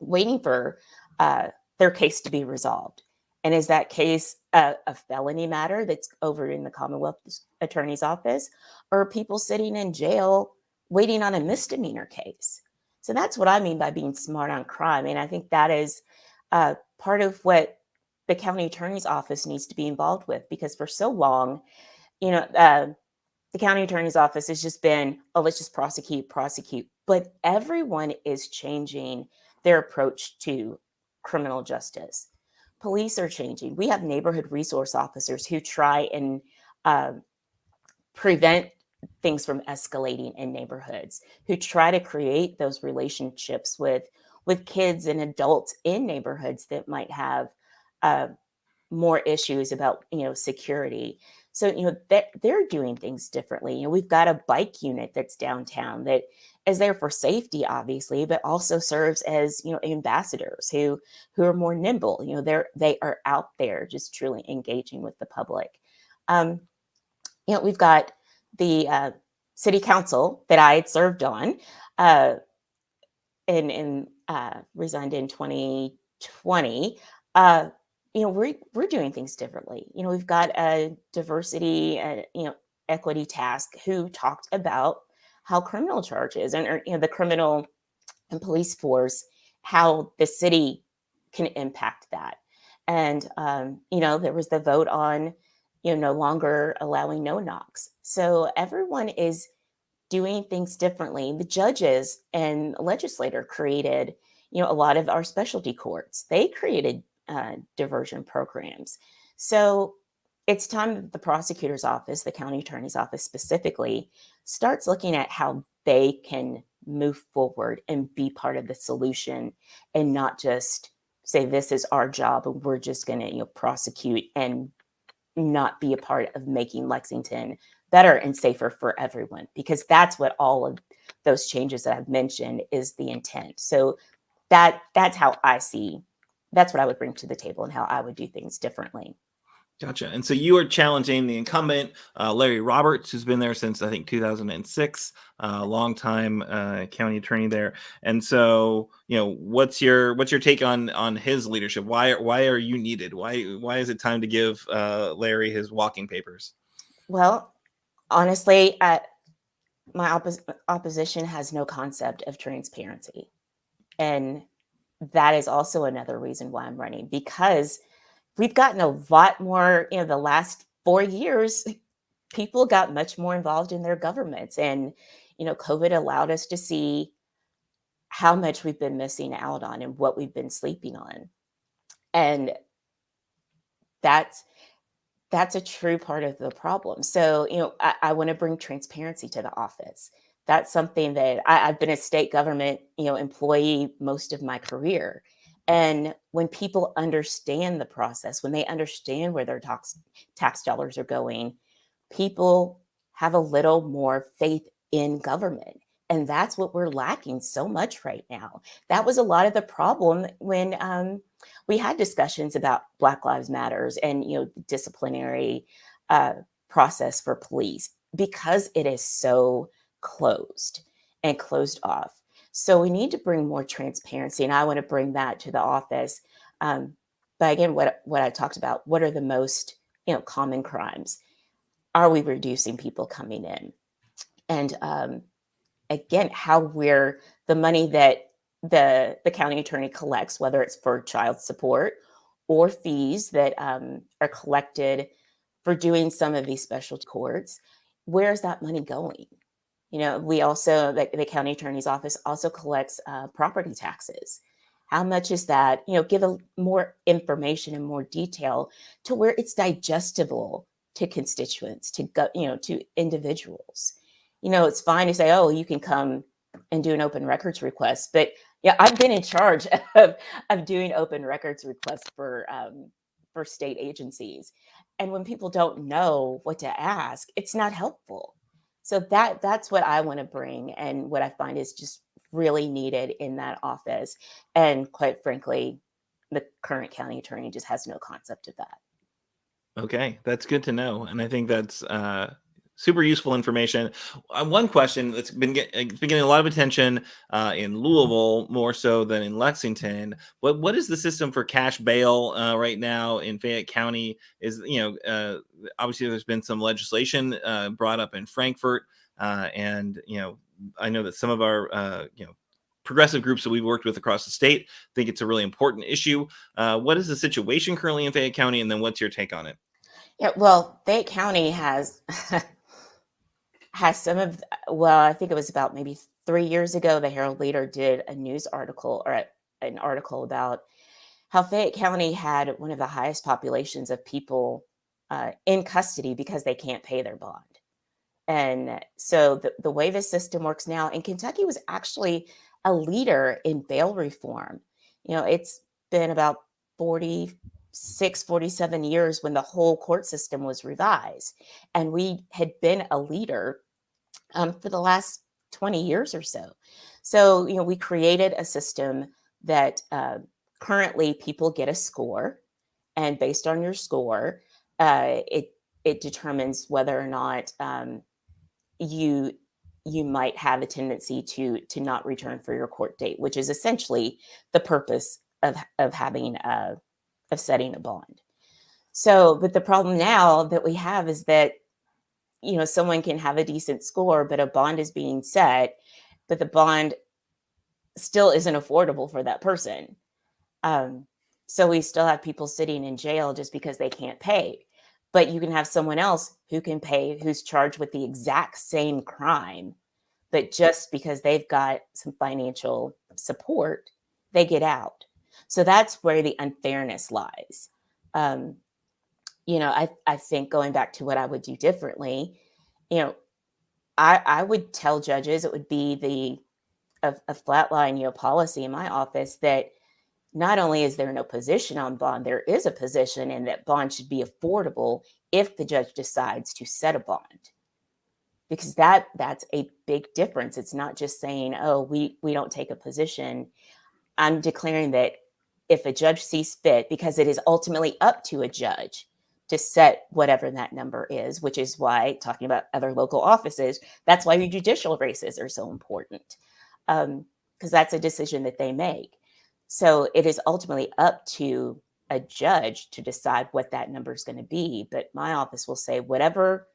waiting for their case to be resolved. And is that case a felony matter that's over in the Commonwealth attorney's office, or are people sitting in jail waiting on a misdemeanor case? So that's what I mean by being smart on crime. And I think that is part of what the county attorney's office needs to be involved with, because for so long, the county attorney's office has just been, let's just prosecute, but everyone is changing their approach to criminal justice. Police are changing. We have neighborhood resource officers who try and prevent things from escalating in neighborhoods, who try to create those relationships with kids and adults in neighborhoods that might have more issues about security. So they're doing things differently. We've got a bike unit that's downtown that is there for safety, obviously, but also serves as ambassadors who are more nimble. They are out there just truly engaging with the public. We've got the city council that I had served on and resigned in 2020. We're doing things differently. We've got a diversity, equity task who talked about how criminal charges and the criminal and police force, how the city can impact that. And there was the vote on no longer allowing no knocks. So everyone is doing things differently. The judges and legislator created a lot of our specialty courts. They created diversion programs. So it's time that the prosecutor's office, the county attorney's office specifically, starts looking at how they can move forward and be part of the solution and not just say this is our job and we're just going to prosecute and not be a part of making Lexington better and safer for everyone, because that's what all of those changes that I've mentioned is the intent. So that's how I see, that's what I would bring to the table and how I would do things differently. Gotcha. And so you are challenging the incumbent, Larry Roberts, who's been there since, I think, 2006, longtime county attorney there. And so, what's your take on his leadership? Why are you needed? Why is it time to give Larry his walking papers? Well, honestly, my opposition has no concept of transparency. And that is also another reason why I'm running, because we've gotten a lot more, the last 4 years, people got much more involved in their governments. And, COVID allowed us to see how much we've been missing out on and what we've been sleeping on. And that's a true part of the problem. So, I want to bring transparency to the office. That's something that I've been a state government, employee most of my career. And when people understand the process, when they understand where their tax dollars are going, people have a little more faith in government. And that's what we're lacking so much right now. That was a lot of the problem when we had discussions about Black Lives Matters and disciplinary process for police, because it is so closed and closed off. So we need to bring more transparency, and I want to bring that to the office. But again, what I talked about, what are the most common crimes? Are we reducing people coming in? And again, how we're the money that the county attorney collects, whether it's for child support or fees that are collected for doing some of these specialty courts, where's that money going? We also, the county attorney's office also collects property taxes. How much is that? Give more information and more detail to where it's digestible to constituents, to individuals. It's fine to say, oh, you can come and do an open records request, but I've been in charge of doing open records requests for state agencies, and when people don't know what to ask, it's not helpful. So that's what I want to bring, and what I find is just really needed in that office. And quite frankly, the current county attorney just has no concept of that. Okay, that's good to know, and I think that's super useful information. One question that's been getting a lot of attention in Louisville, more so than in Lexington. What is the system for cash bail right now in Fayette County? Is obviously there's been some legislation brought up in Frankfort, and I know that some of our progressive groups that we've worked with across the state think it's a really important issue. What is the situation currently in Fayette County, and then what's your take on it? Yeah, well, Fayette County has some of, I think it was about maybe 3 years ago, the Herald Leader did a news article or an article about how Fayette County had one of the highest populations of people in custody because they can't pay their bond. And so the way the system works now, and Kentucky was actually a leader in bail reform. It's been about 46, 47 years when the whole court system was revised. And we had been a leader for the last 20 years or so. So, we created a system that currently people get a score. And based on your score, it determines whether or not you might have a tendency to not return for your court date, which is essentially the purpose of having of setting a bond. So, but the problem now that we have is that someone can have a decent score, but a bond is being set, but the bond still isn't affordable for that person. So we still have people sitting in jail just because they can't pay. But you can have someone else who can pay, who's charged with the exact same crime, but just because they've got some financial support, they get out. So that's where the unfairness lies. I think going back to what I would do differently, I would tell judges it would be a flat line, policy in my office that not only is there no position on bond, there is a position, and that bond should be affordable if the judge decides to set a bond. Because that's a big difference. It's not just saying, oh, we don't take a position. I'm declaring that if a judge sees fit, because it is ultimately up to a judge to set whatever that number is, which is why, talking about other local offices, that's why your judicial races are so important, because that's a decision that they make. So it is ultimately up to a judge to decide what that number is going to be. But my office will say, whatever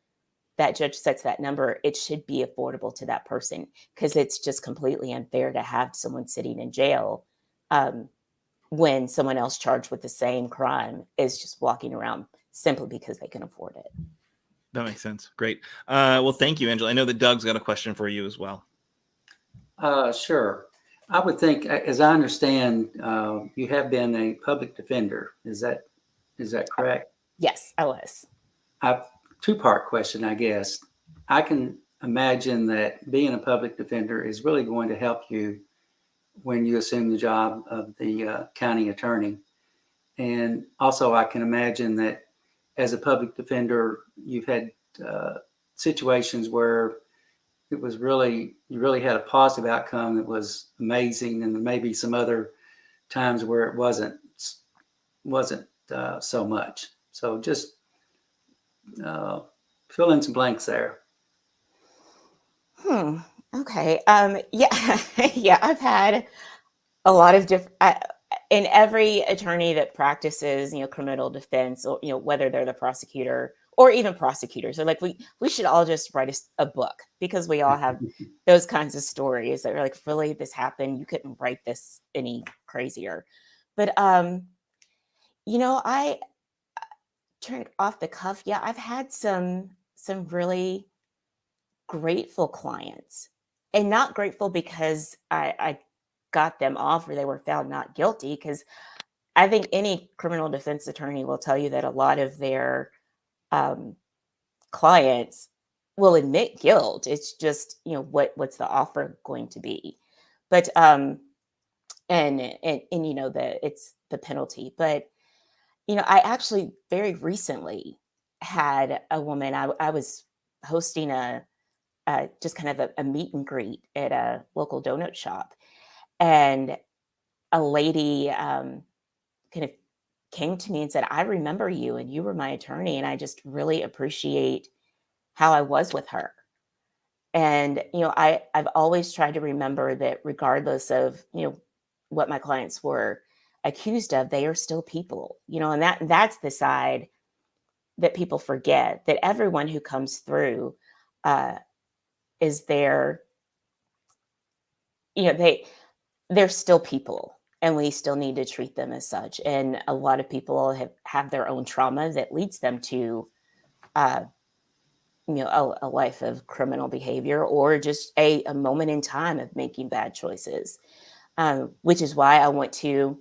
that judge sets that number, it should be affordable to that person, because it's just completely unfair to have someone sitting in jail when someone else charged with the same crime is just walking around simply because they can afford it. That makes sense. Great. Well, thank you, Angela. I know that Doug's got a question for you as well. Sure. I would think, as I understand, you have been a public defender. Is that correct? Yes, I was. Two-part question, I guess. I can imagine that being a public defender is really going to help you when you assume the job of the county attorney. And also, I can imagine that as a public defender, you've had situations where it was you really had a positive outcome that was amazing, and maybe some other times where it wasn't so much. So just fill in some blanks there. Okay. Yeah. Yeah. I've had a lot of different. In every attorney that practices, criminal defense, or whether they're the prosecutor or even prosecutors, are like, we should all just write a book, because we all have those kinds of stories that are like, really, this happened. You couldn't write this any crazier. But I turn it off the cuff. Yeah, I've had some really grateful clients, and not grateful because I got them off or they were found not guilty, because I think any criminal defense attorney will tell you that a lot of their clients will admit guilt. It's just, what's the offer going to be? But and it's the penalty. But I actually very recently had a woman. I was hosting just kind of a meet and greet at a local donut shop, and a lady kind of came to me and said, I remember you, and you were my attorney, and I just really appreciate how I was with her. And, I've always tried to remember that regardless of, what my clients were accused of, they are still people, and that's the side that people forget, that everyone who comes through is there, they're still people, and we still need to treat them as such. And a lot of people have their own trauma that leads them to a life of criminal behavior or just a moment in time of making bad choices, which is why I want to,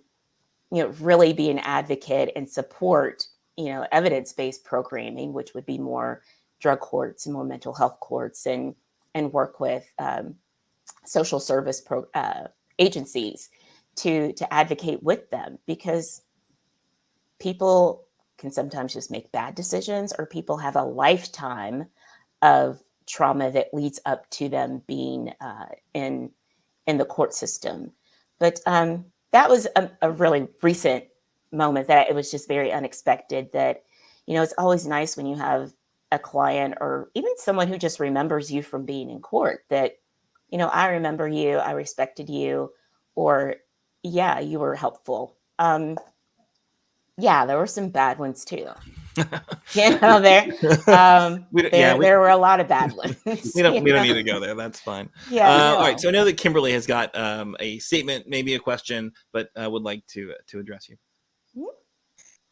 really be an advocate and support, evidence-based programming, which would be more drug courts and more mental health courts, and work with social service agencies to advocate with them, because people can sometimes just make bad decisions, or people have a lifetime of trauma that leads up to them being in the court system. But that was a really recent moment that it was just very unexpected. That, it's always nice when you have a client or even someone who just remembers you from being in court, that, I remember you, I respected you, or yeah, you were helpful. Yeah, there were some bad ones too. There were a lot of bad ones. We don't need to go there. That's fine. Yeah. All right. So I know that Kimberly has got a statement, maybe a question, but I would like to address you.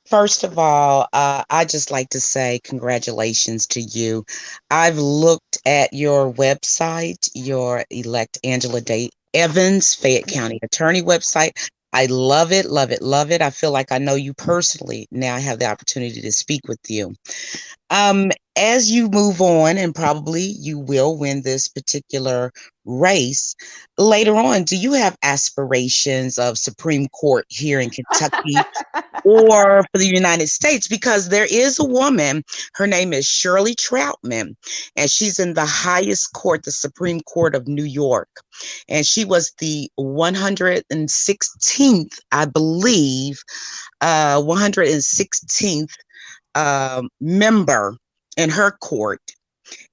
First of all, I just like to say congratulations to you. I've looked at your website, your elect Angela Day Evans, Fayette County Attorney website. I love it, love it, love it. I feel like I know you personally. Now I have the opportunity to speak with you. As you move on, and probably you will win this particular race later on, do you have aspirations of Supreme Court here in Kentucky or for the United States? Because there is a woman, her name is Shirley Troutman, and she's in the highest court, the Supreme Court of New York. And she was the 116th, I believe, 116th member in her court.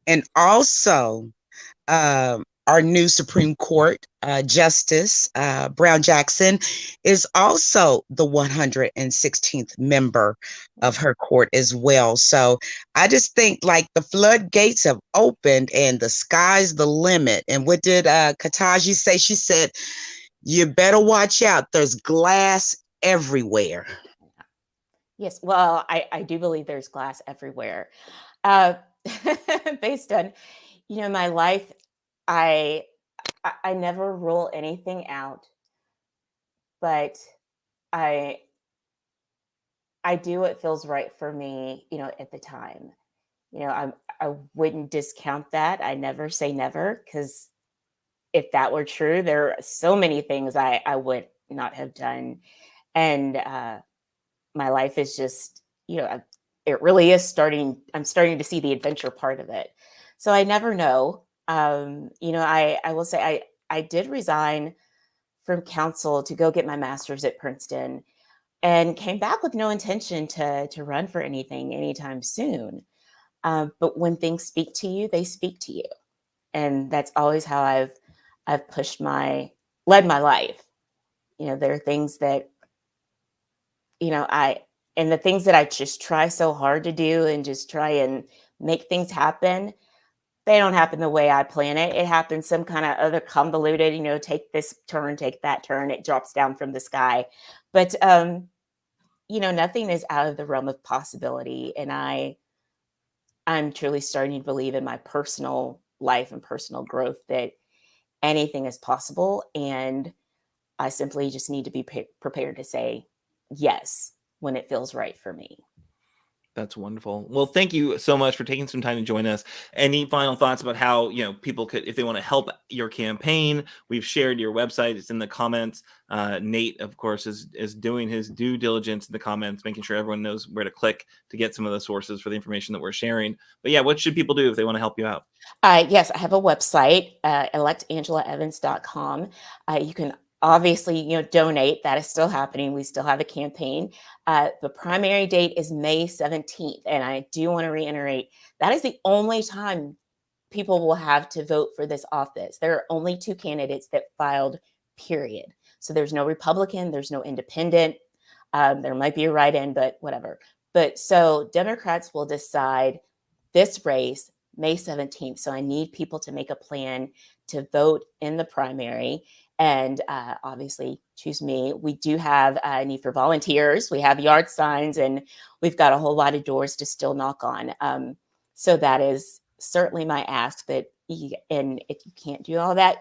And also our new Supreme Court Justice Brown Jackson is also the 116th member of her court as well. So I just think like the floodgates have opened and the sky's the limit. And what did Kataji say? She said, you better watch out. There's glass everywhere. Yes, well, I do believe there's glass everywhere. Based on, my life, I never rule anything out, but I do what feels right for me, at the time. I wouldn't discount that. I never say never, because if that were true, there are so many things I would not have done. And my life is just, it really is I'm starting to see the adventure part of it. So I never know. I will say I did resign from counsel to go get my master's at Princeton, and came back with no intention to run for anything anytime soon. But when things speak to you, they speak to you. And that's always how I've led my life. There are things that, and the things that I just try so hard to do and just try and make things happen, they don't happen the way I plan it. It happens some kind of other convoluted, take this turn, take that turn, it drops down from the sky. But, nothing is out of the realm of possibility. And I'm truly starting to believe in my personal life and personal growth that anything is possible. And I simply just need to be prepared to say yes when it feels right for me. That's wonderful. Well, thank you so much for taking some time to join us. Any final thoughts about how, people could, if they want to help your campaign? We've shared your website. It's in the comments. Nate, of course, is doing his due diligence in the comments, making sure everyone knows where to click to get some of the sources for the information that we're sharing. But yeah, what should people do if they want to help you out? Yes, I have a website, electangelaevans.com. You can obviously, donate. That is still happening. We still have a campaign. The primary date is May 17th. And I do want to reiterate, that is the only time people will have to vote for this office. There are only 2 candidates that filed, period. So there's no Republican, there's no independent. There might be a write-in, but whatever. But so Democrats will decide this race May 17th. So I need people to make a plan to vote in the primary. And obviously choose me. We do have a need for volunteers. We have yard signs, and we've got a whole lot of doors to still knock on. So that is certainly my ask that, and if you can't do all that,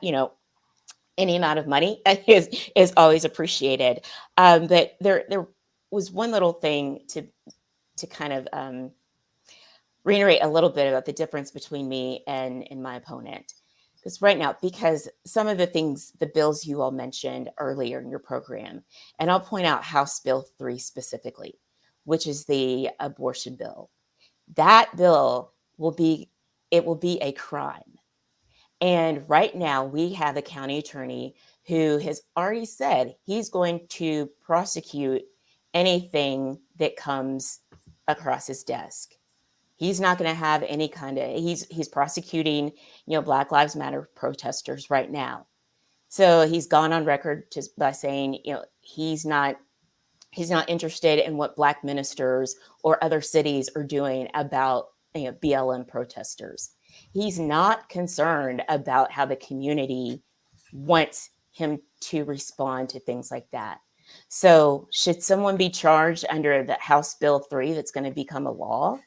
any amount of money is always appreciated. But there was one little thing to kind of reiterate a little bit about the difference between me and my opponent. Because right now, because some of the bills you all mentioned earlier in your program, and I'll point out House Bill 3 specifically, which is the abortion bill. That bill will be a crime. And right now we have a county attorney who has already said he's going to prosecute anything that comes across his desk. He's not going to have any kind of, he's prosecuting, Black Lives Matter protesters right now. So he's gone on record just by saying, he's not interested in what Black ministers or other cities are doing about BLM protesters. He's not concerned about how the community wants him to respond to things like that. So should someone be charged under the House Bill 3 that's going to become a law,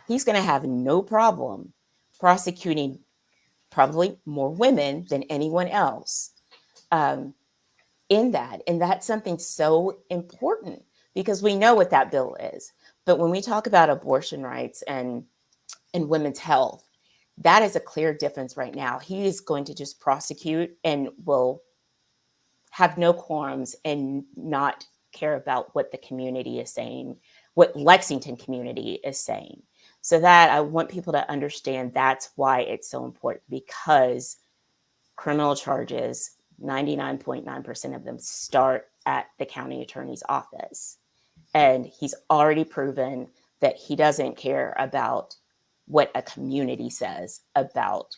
he's going to have no problem prosecuting probably more women than anyone else in that. And that's something so important because we know what that bill is. But when we talk about abortion rights and women's health, that is a clear difference right now. He is going to just prosecute and will have no qualms and not care about what the community is saying, what Lexington community is saying. So that I want people to understand that's why it's so important, because criminal charges, 99.9% of them start at the county attorney's office. And he's already proven that he doesn't care about what a community says about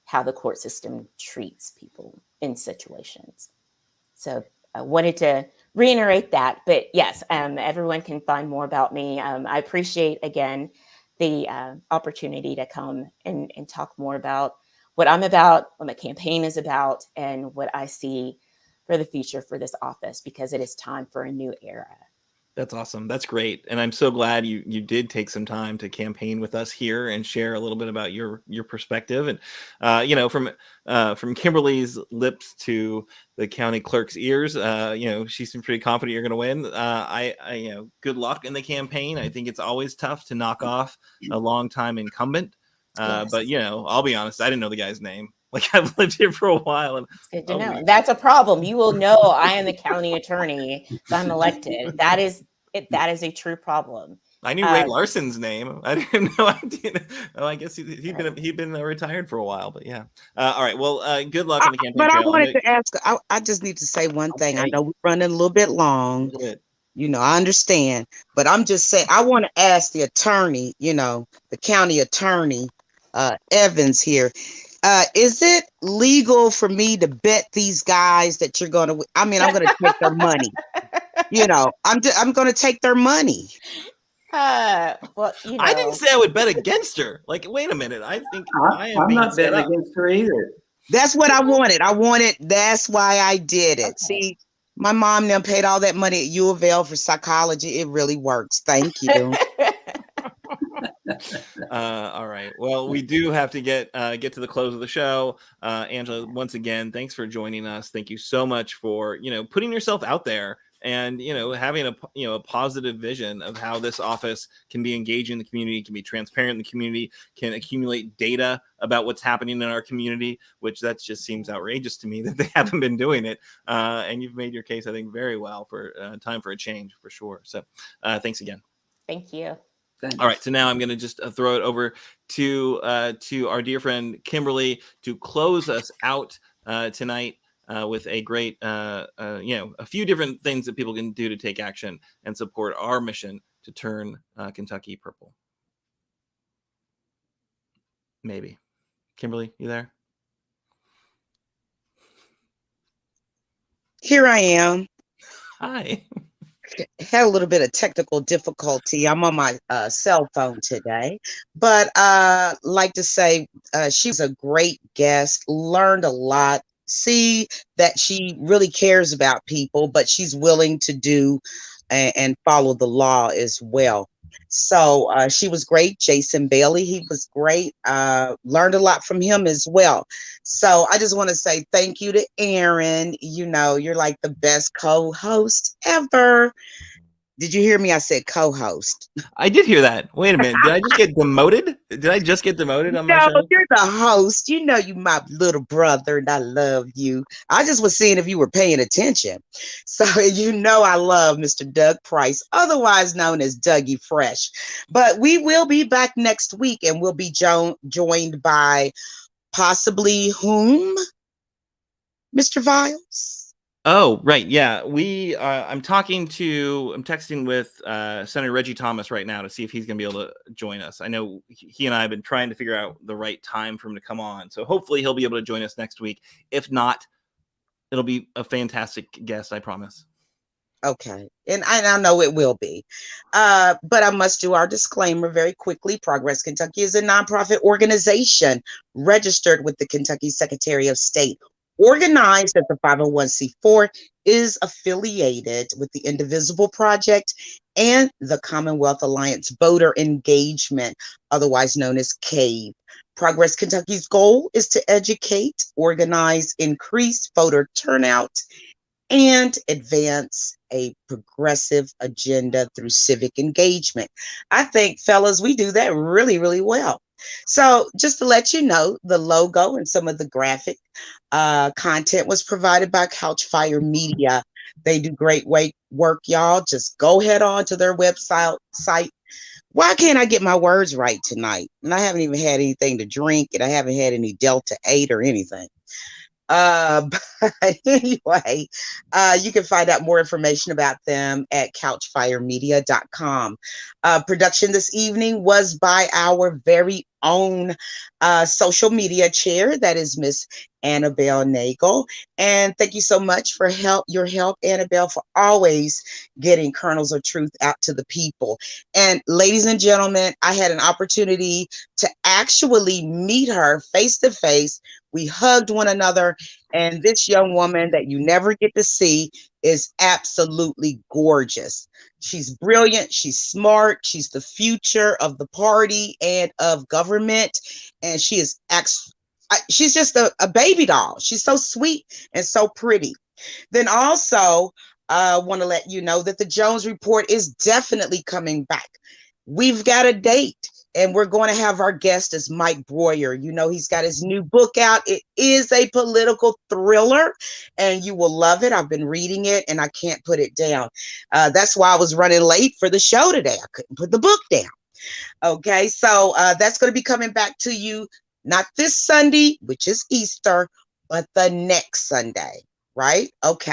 how the court system treats people in situations. So I wanted to reiterate that, but yes, everyone can find more about me. I appreciate, again, the opportunity to come and talk more about what I'm about, what my campaign is about, and what I see for the future for this office, because it is time for a new era. That's awesome. That's great. And I'm so glad you did take some time to campaign with us here and share a little bit about your perspective. And, from Kimberly's lips to the county clerk's ears, she seemed pretty confident you're going to win. I good luck in the campaign. I think it's always tough to knock off a longtime incumbent. Yes. But, I'll be honest, I didn't know the guy's name. Like, I've lived here for a while. And it's good to know. That's a problem. You will know I am the county attorney if I'm elected. That is a true problem. I knew Ray Larson's name. I didn't know. I guess he'd been retired for a while. But yeah. All right. Well, good luck in the campaign. But I wanted to ask. I just need to say one thing. I know we're running a little bit long. I understand. But I'm just saying. I want to ask the attorney. The county attorney, Evans here. Is it legal for me to bet these guys that you're going to? I'm going to take their money. I'm going to take their money. Well, I didn't say I would bet against her. Like, wait a minute. I think I'm not betting against her either. That's what I wanted. That's why I did it. Okay. See, my mom now paid all that money at U of L for psychology. It really works. Thank you. All right. Well, we do have to get to the close of the show. Angela, once again, thanks for joining us. Thank you so much for, putting yourself out there and, having a positive vision of how this office can be engaging in the community, can be transparent in the community, can accumulate data about what's happening in our community, which that just seems outrageous to me that they haven't been doing it. And you've made your case, I think, very well for time for a change, for sure. So thanks again. Thank you. All right, so now I'm going to just throw it over to our dear friend Kimberly to close us out tonight with a great, a few different things that people can do to take action and support our mission to turn Kentucky purple. Maybe. Kimberly, you there? Here I am. Hi. Had a little bit of technical difficulty. I'm on my cell phone today, but like to say she was a great guest, learned a lot, see that she really cares about people, but she's willing to do and follow the law as well. So she was great. Jason Bailey, he was great. Learned a lot from him as well. So I just want to say thank you to Aaron. You know, you're like the best co-host ever. Did you hear me? I said co-host. I did hear that. Wait a minute. Did I just get demoted? Did I just get demoted on my No, show? you're the host. You know you my little brother and I love you. I just was seeing if you were paying attention. So you know I love Mr. Doug Price, otherwise known as Dougie Fresh. But we will be back next week and we'll be joined by possibly whom, Mr. Viles? Oh, right. Yeah. I'm texting with Senator Reggie Thomas right now to see if he's going to be able to join us. I know he and I have been trying to figure out the right time for him to come on. So hopefully he'll be able to join us next week. If not, it'll be a fantastic guest, I promise. Okay. And I know it will be. But I must do our disclaimer very quickly. Progress Kentucky is a nonprofit organization registered with the Kentucky Secretary of State, organized as a 501c4, is affiliated with the Indivisible Project and the Commonwealth Alliance Voter Engagement, otherwise known as CAVE. Progress Kentucky's goal is to educate, organize, increase voter turnout, and advance a progressive agenda through civic engagement. I think, fellas, we do that really, really well. So just to let you know, the logo and some of the graphic content was provided by Couchfire Media. They do great work, y'all. Just go head on to their website. Why can't I get my words right tonight? And I haven't even had anything to drink, and I haven't had any Delta 8 or anything. But anyway, you can find out more information about them at couchfiremedia.com. Production this evening was by our very own social media chair, that is Miss Annabelle Nagel. And thank you so much for your help, Annabelle, for always getting kernels of truth out to the people. And ladies and gentlemen, I had an opportunity to actually meet her face to face. We hugged one another, and this young woman that you never get to see is absolutely gorgeous. She's brilliant. She's smart. She's the future of the party and of government. And she is she's just a baby doll. She's so sweet and so pretty. Then also, I want to let you know that the Jones Report is definitely coming back. We've got a date. And we're going to have our guest as Mike Breuer. You know, he's got his new book out. It is a political thriller, and you will love it. I've been reading it, and I can't put it down. That's why I was running late for the show today. I couldn't put the book down. Okay, so that's going to be coming back to you, not this Sunday, which is Easter, but the next Sunday, right? Okay.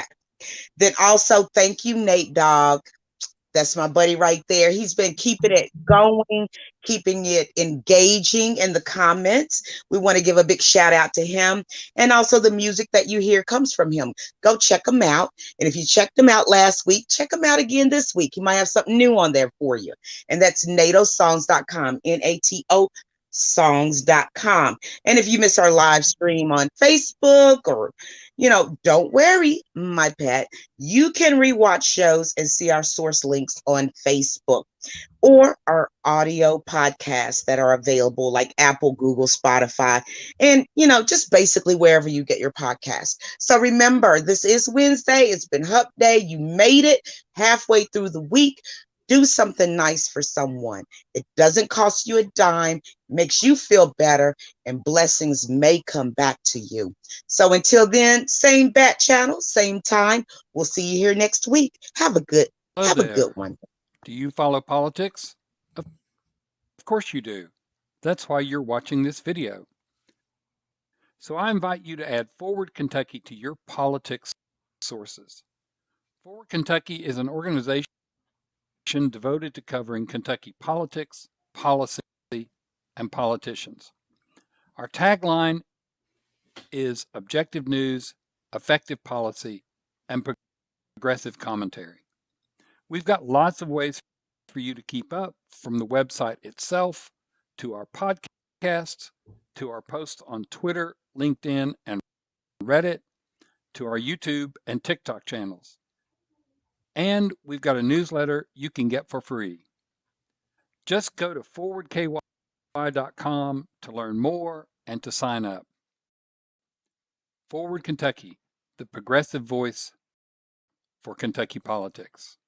Then also, thank you, Nate Dogg. That's my buddy right there. He's been keeping it going, keeping it engaging in the comments. We want to give a big shout out to him. And also the music that you hear comes from him. Go check him out. And if you checked him out last week, check him out again this week. He might have something new on there for you. And that's natosongs.com, Nato songs.com. And if you miss our live stream on Facebook or, don't worry, my pet, you can rewatch shows and see our source links on Facebook or our audio podcasts that are available like Apple, Google, Spotify, and, just basically wherever you get your podcast. So remember, this is Wednesday. It's been Hump Day. You made it halfway through the week. Do something nice for someone. It doesn't cost you a dime, makes you feel better, and blessings may come back to you. So until then, same bat channel, same time. We'll see you here next week. Have a good one. Do you follow politics? Of course you do. That's why you're watching this video. So I invite you to add Forward Kentucky to your politics sources. Forward Kentucky is an organization devoted to covering Kentucky politics, policy, and politicians. Our tagline is objective news, effective policy, and progressive commentary. We've got lots of ways for you to keep up, from the website itself, to our podcasts, to our posts on Twitter, LinkedIn, and Reddit, to our YouTube and TikTok channels. And we've got a newsletter you can get for free. Just go to forwardky.com to learn more and to sign up. Forward Kentucky, the progressive voice for Kentucky politics.